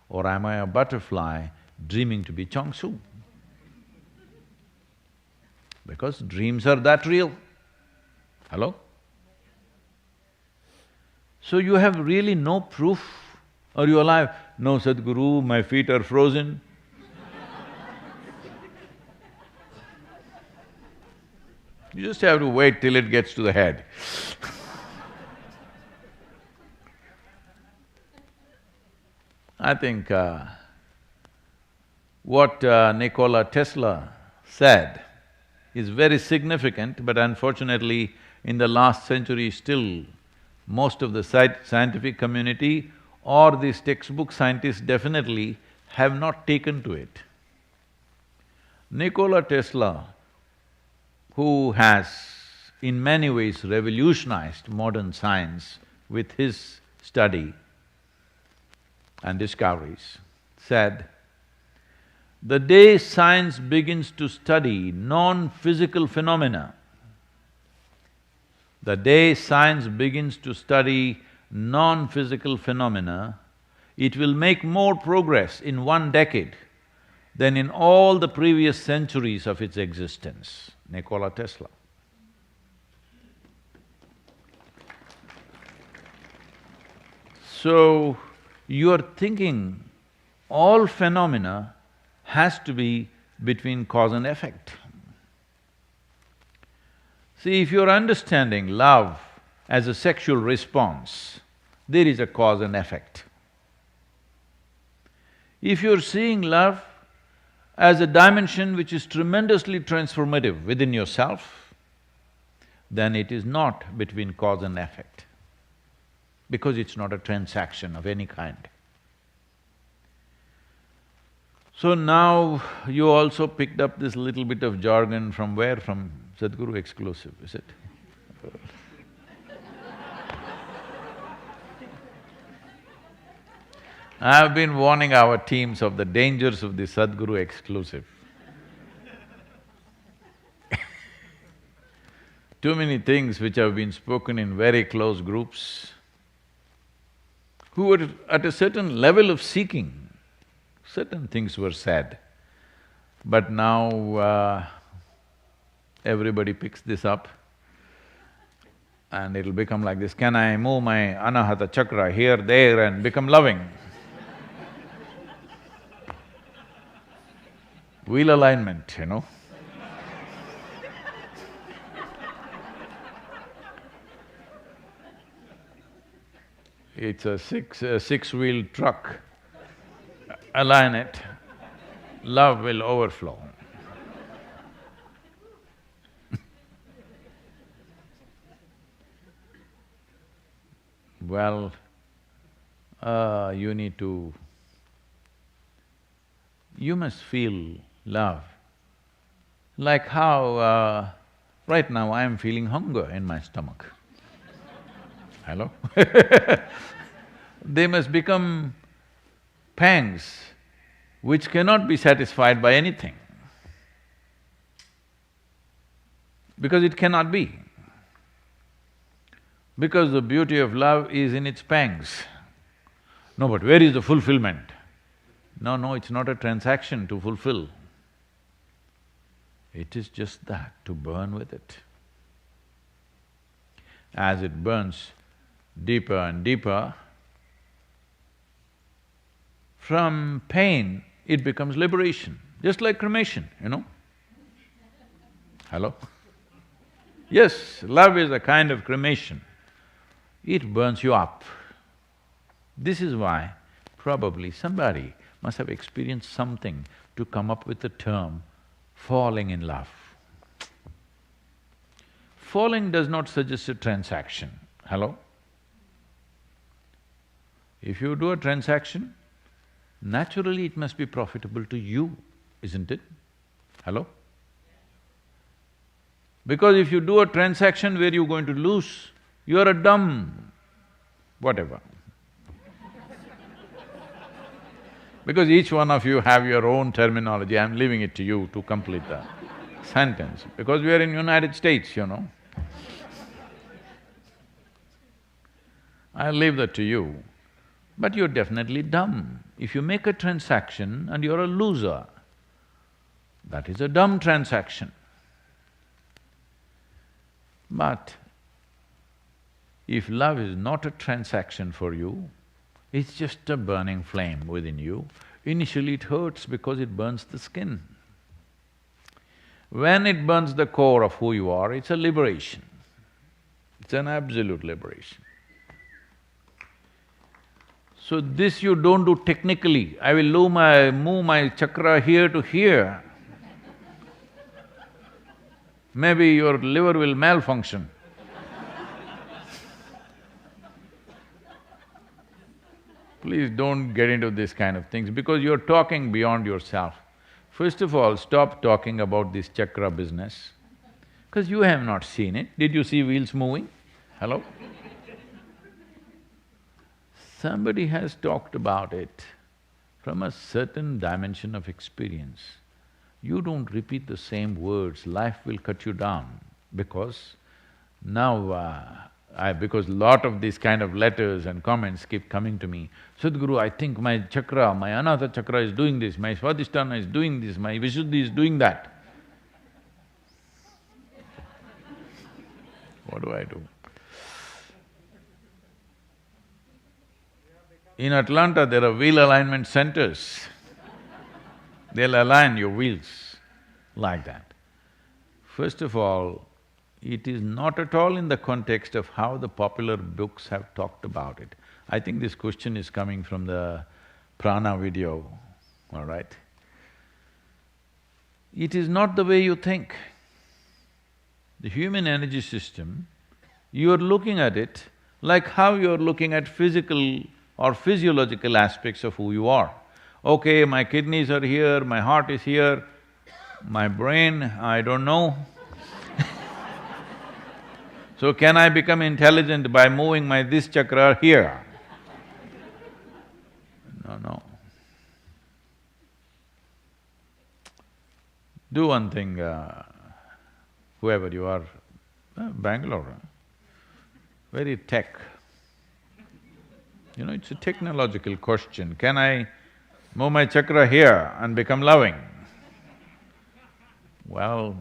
or am I a butterfly dreaming to be Chang Shu? Because dreams are that real. Hello? So you have really no proof. Are you alive? No, Sadhguru, my feet are frozen. You just have to wait till it gets to the head. I think what Nikola Tesla said is very significant, but unfortunately in the last century still most of the scientific community or these textbook scientists definitely have not taken to it. Nikola Tesla, who has in many ways revolutionized modern science with his study and discoveries, said, the day science begins to study non-physical phenomena, the day science begins to study non-physical phenomena, it will make more progress in 1 decade than in all the previous centuries of its existence. Nikola Tesla. So, you are thinking all phenomena has to be between cause and effect. See, if you're understanding love as a sexual response, there is a cause and effect. If you're seeing love as a dimension which is tremendously transformative within yourself, then it is not between cause and effect, because it's not a transaction of any kind. So now you also picked up this little bit of jargon from where? From Sadhguru exclusive, is it? I've been warning our teams of the dangers of the Sadhguru exclusive. Too many things which have been spoken in very close groups, who were at a certain level of seeking, certain things were said. But now everybody picks this up and it'll become like this, can I move my anahata chakra here, there and become loving? Wheel alignment, you know. It's a six-wheel truck. Align it, love will overflow. Well, you must feel love. Like how right now I am feeling hunger in my stomach. Hello? They must become pangs which cannot be satisfied by anything, because it cannot be. Because the beauty of love is in its pangs. No, but where is the fulfillment? No, it's not a transaction to fulfill. It is just that, to burn with it. As it burns deeper and deeper, from pain it becomes liberation, just like cremation, you know. Hello? Yes, love is a kind of cremation. It burns you up. This is why probably somebody must have experienced something to come up with the term falling in love. Falling does not suggest a transaction. Hello? If you do a transaction, naturally it must be profitable to you, isn't it? Hello? Because if you do a transaction where you're going to lose, you're a dumb whatever. Because each one of you have your own terminology, I'm leaving it to you to complete the sentence, because we are in United States, you know. I'll leave that to you. But you're definitely dumb. If you make a transaction and you're a loser, that is a dumb transaction. But if love is not a transaction for you, it's just a burning flame within you. Initially it hurts because it burns the skin. When it burns the core of who you are, it's a liberation. It's an absolute liberation. So this you don't do technically, I will move my chakra here to here. Maybe your liver will malfunction. Please don't get into this kind of things, because you're talking beyond yourself. First of all, stop talking about this chakra business. Because you have not seen it. Did you see wheels moving? Hello? Somebody has talked about it from a certain dimension of experience. You don't repeat the same words, life will cut you down because now because lot of these kind of letters and comments keep coming to me. Sadhguru, I think my chakra, my anahata chakra is doing this, my swadhisthana is doing this, my vishuddhi is doing that. What do I do? In Atlanta, there are wheel alignment centers. They'll align your wheels like that. First of all, it is not at all in the context of how the popular books have talked about it. I think this question is coming from the prana video, all right? It is not the way you think. The human energy system, you are looking at it like how you are looking at physical or physiological aspects of who you are. Okay, my kidneys are here, my heart is here, my brain, I don't know. So can I become intelligent by moving my this chakra here? No. Do one thing, whoever you are, Bangalore, very tech. You know, it's a technological question. Can I move my chakra here and become loving? Well,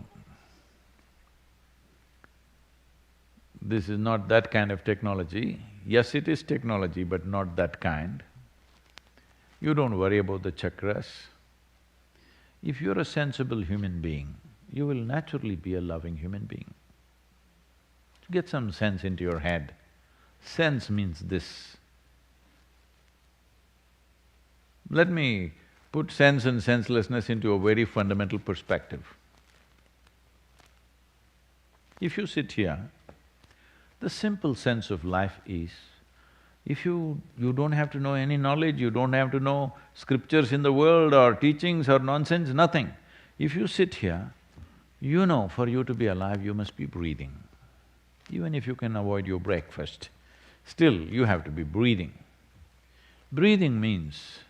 this is not that kind of technology. Yes, it is technology, but not that kind. You don't worry about the chakras. If you're a sensible human being, you will naturally be a loving human being. Get some sense into your head. Sense means this. Let me put sense and senselessness into a very fundamental perspective. If you sit here, the simple sense of life is, if you don't have to know any knowledge, you don't have to know scriptures in the world or teachings or nonsense, nothing. If you sit here, you know for you to be alive, you must be breathing. Even if you can avoid your breakfast, still you have to be breathing. Breathing means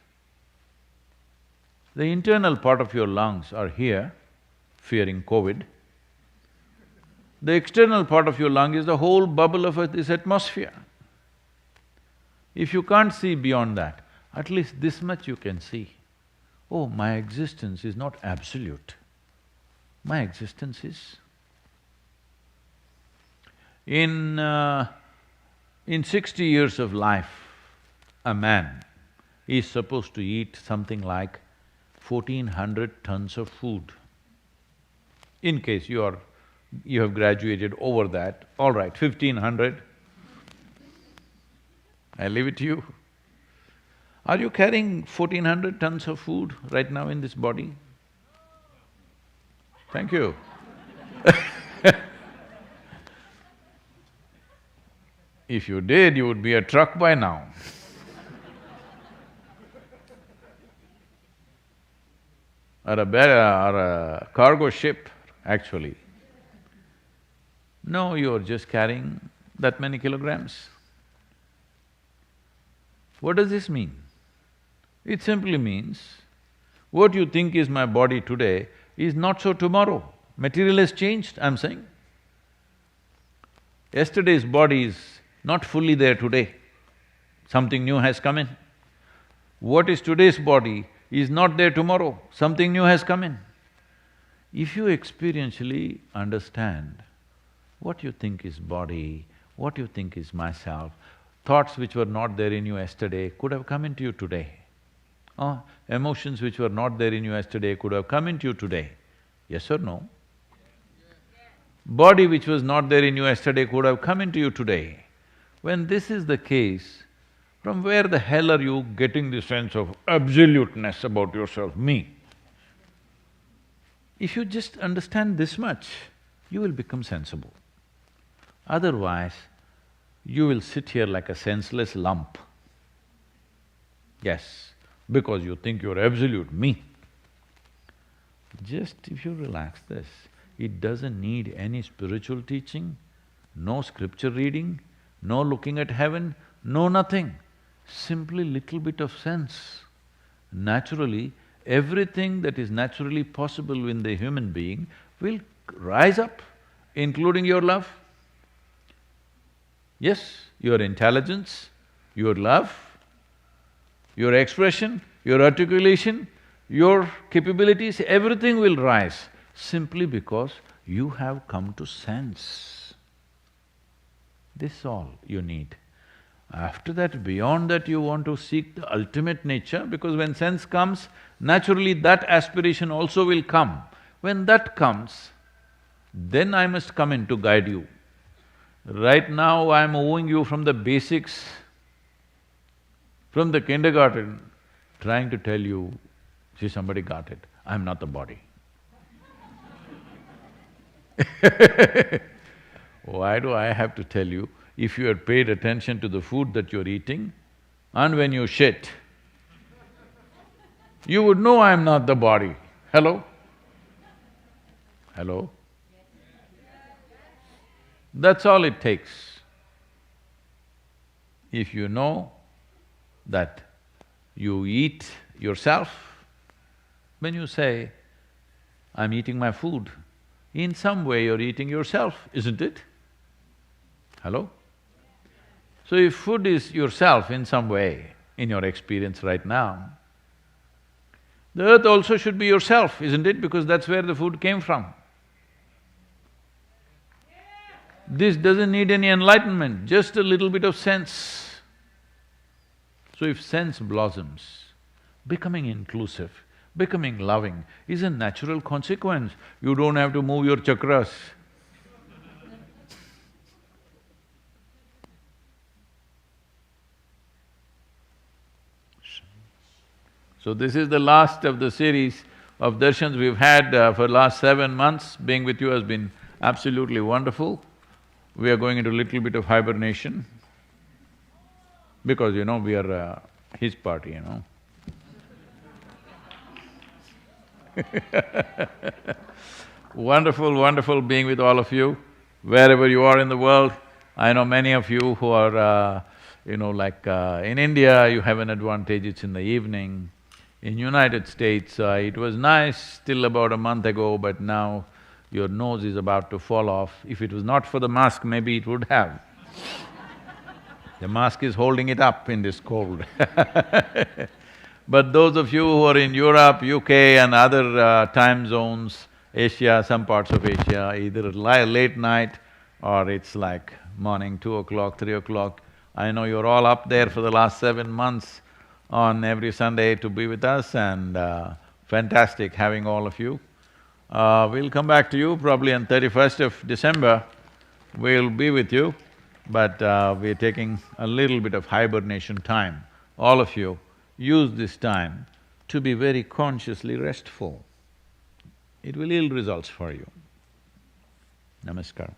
the internal part of your lungs are here, fearing COVID. The external part of your lung is the whole bubble of this atmosphere. If you can't see beyond that, at least this much you can see. Oh, my existence is not absolute. My existence is… In 60 years of life, a man is supposed to eat something like 1400 tons of food. In case you have graduated over that, all right, 1500, I leave it to you. Are you carrying 1400 tons of food right now in this body? Thank you. If you did, you would be a truck by now. Or a cargo ship, actually. No, you're just carrying that many kilograms. What does this mean? It simply means, what you think is my body today is not so tomorrow. Material has changed, I'm saying. Yesterday's body is not fully there today. Something new has come in. What is today's body is not there tomorrow, something new has come in. If you experientially understand what you think is body, what you think is myself, thoughts which were not there in you yesterday could have come into you today. Emotions which were not there in you yesterday could have come into you today. Yes or no? Body which was not there in you yesterday could have come into you today. When this is the case, from where the hell are you getting the sense of absoluteness about yourself, me? If you just understand this much, you will become sensible. Otherwise, you will sit here like a senseless lump. Yes, because you think you're absolute me. Just if you relax this, It doesn't need any spiritual teaching, no scripture reading, no looking at heaven, no nothing. Simply little bit of sense. Naturally, everything that is naturally possible in the human being will rise up, including your love. Yes, your intelligence, your love, your expression, your articulation, your capabilities, everything will rise simply because you have come to sense. This is all you need. After that, beyond that, you want to seek the ultimate nature, because when sense comes, naturally that aspiration also will come. When that comes, then I must come in to guide you. Right now, I'm wooing you from the basics, from the kindergarten, trying to tell you, see, somebody got it, I'm not the body. Why do I have to tell you? If you had paid attention to the food that you're eating and when you shit, you would know I'm not the body. Hello? Hello? That's all it takes. If you know that you eat yourself, when you say, I'm eating my food, in some way you're eating yourself, isn't it? Hello? So if food is yourself in some way, in your experience right now, the earth also should be yourself, isn't it? Because that's where the food came from. This doesn't need any enlightenment, just a little bit of sense. So if sense blossoms, becoming inclusive, becoming loving is a natural consequence. You don't have to move your chakras. So this is the last of the series of darshans we've had for last 7 months. Being with you has been absolutely wonderful. We are going into a little bit of hibernation because, we are his party, Wonderful, wonderful being with all of you, wherever you are in the world. I know many of you who are, in India, you have an advantage, it's in the evening. In United States, it was nice till about a month ago, but now your nose is about to fall off. If it was not for the mask, maybe it would have. The mask is holding it up in this cold. But those of you who are in Europe, UK and other time zones, Asia, some parts of Asia, either late night or it's like morning, 2 o'clock, 3 o'clock, I know you're all up there for the last 7 months on every Sunday to be with us, and fantastic having all of you. We'll come back to you probably on 31st of December, we'll be with you, but we're taking a little bit of hibernation time. All of you, use this time to be very consciously restful. It will yield results for you. Namaskar.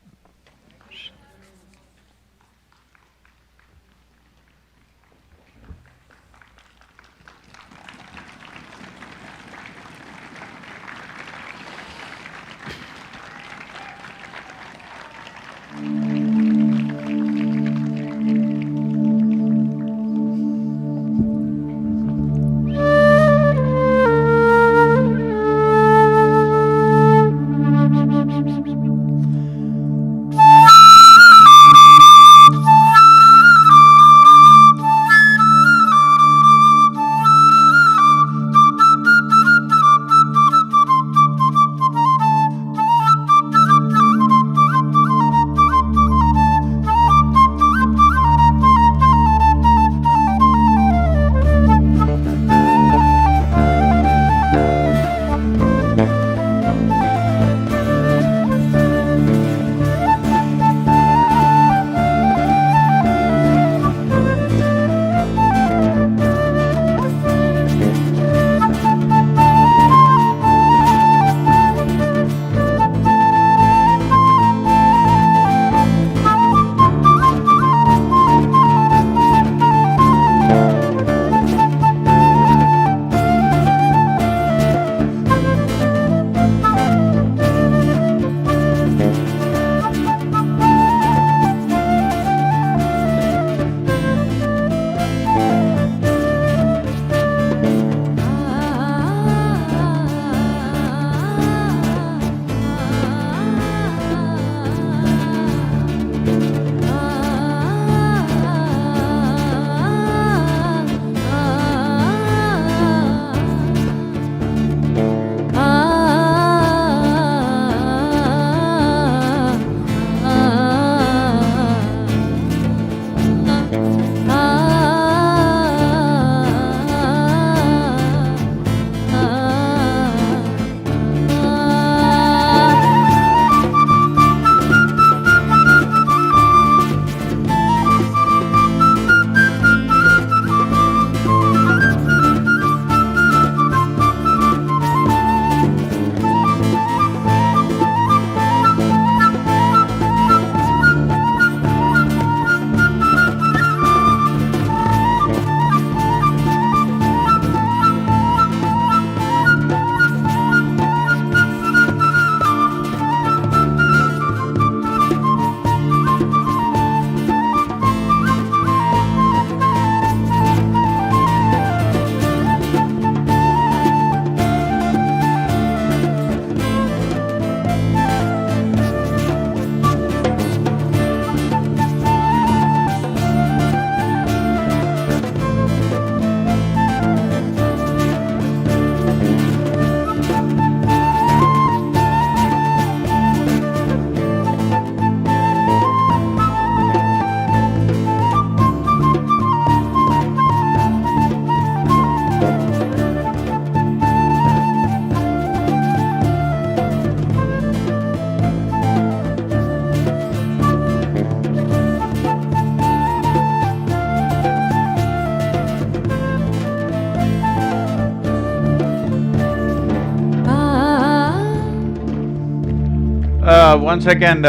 Once again,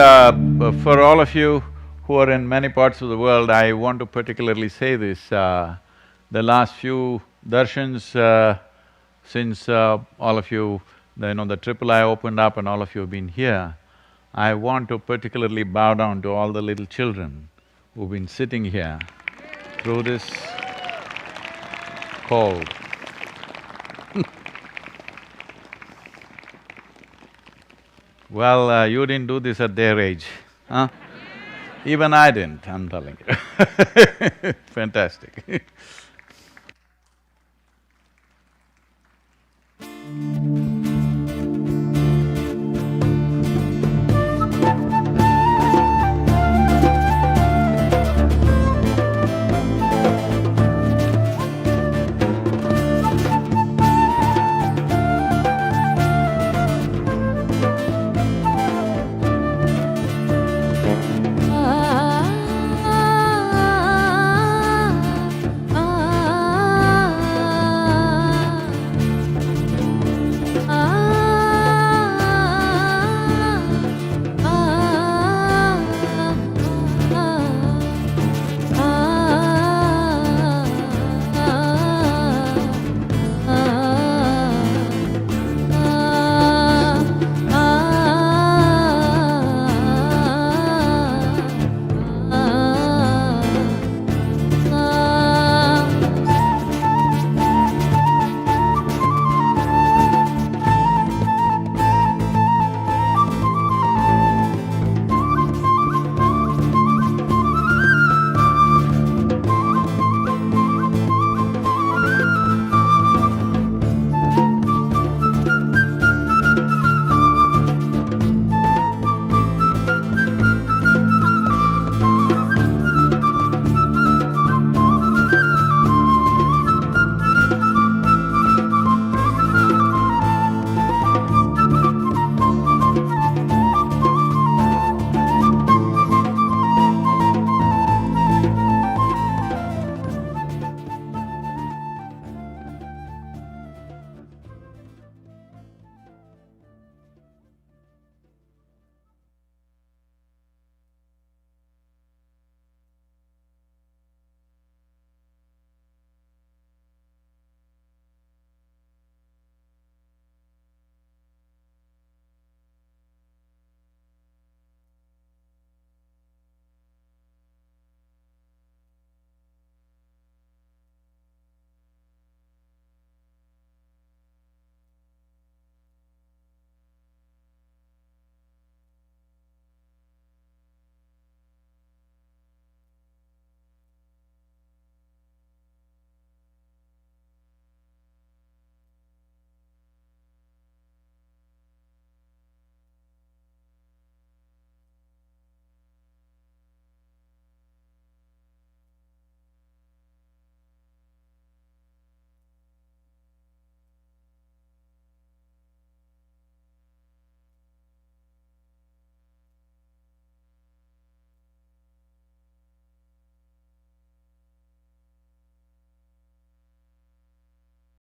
for all of you who are in many parts of the world, I want to particularly say this. The last few darshans, since all of you, the triple I opened up and all of you have been here, I want to particularly bow down to all the little children who've been sitting here through this cold. Well, you didn't do this at their age, huh? Even I didn't, I'm telling you. Fantastic.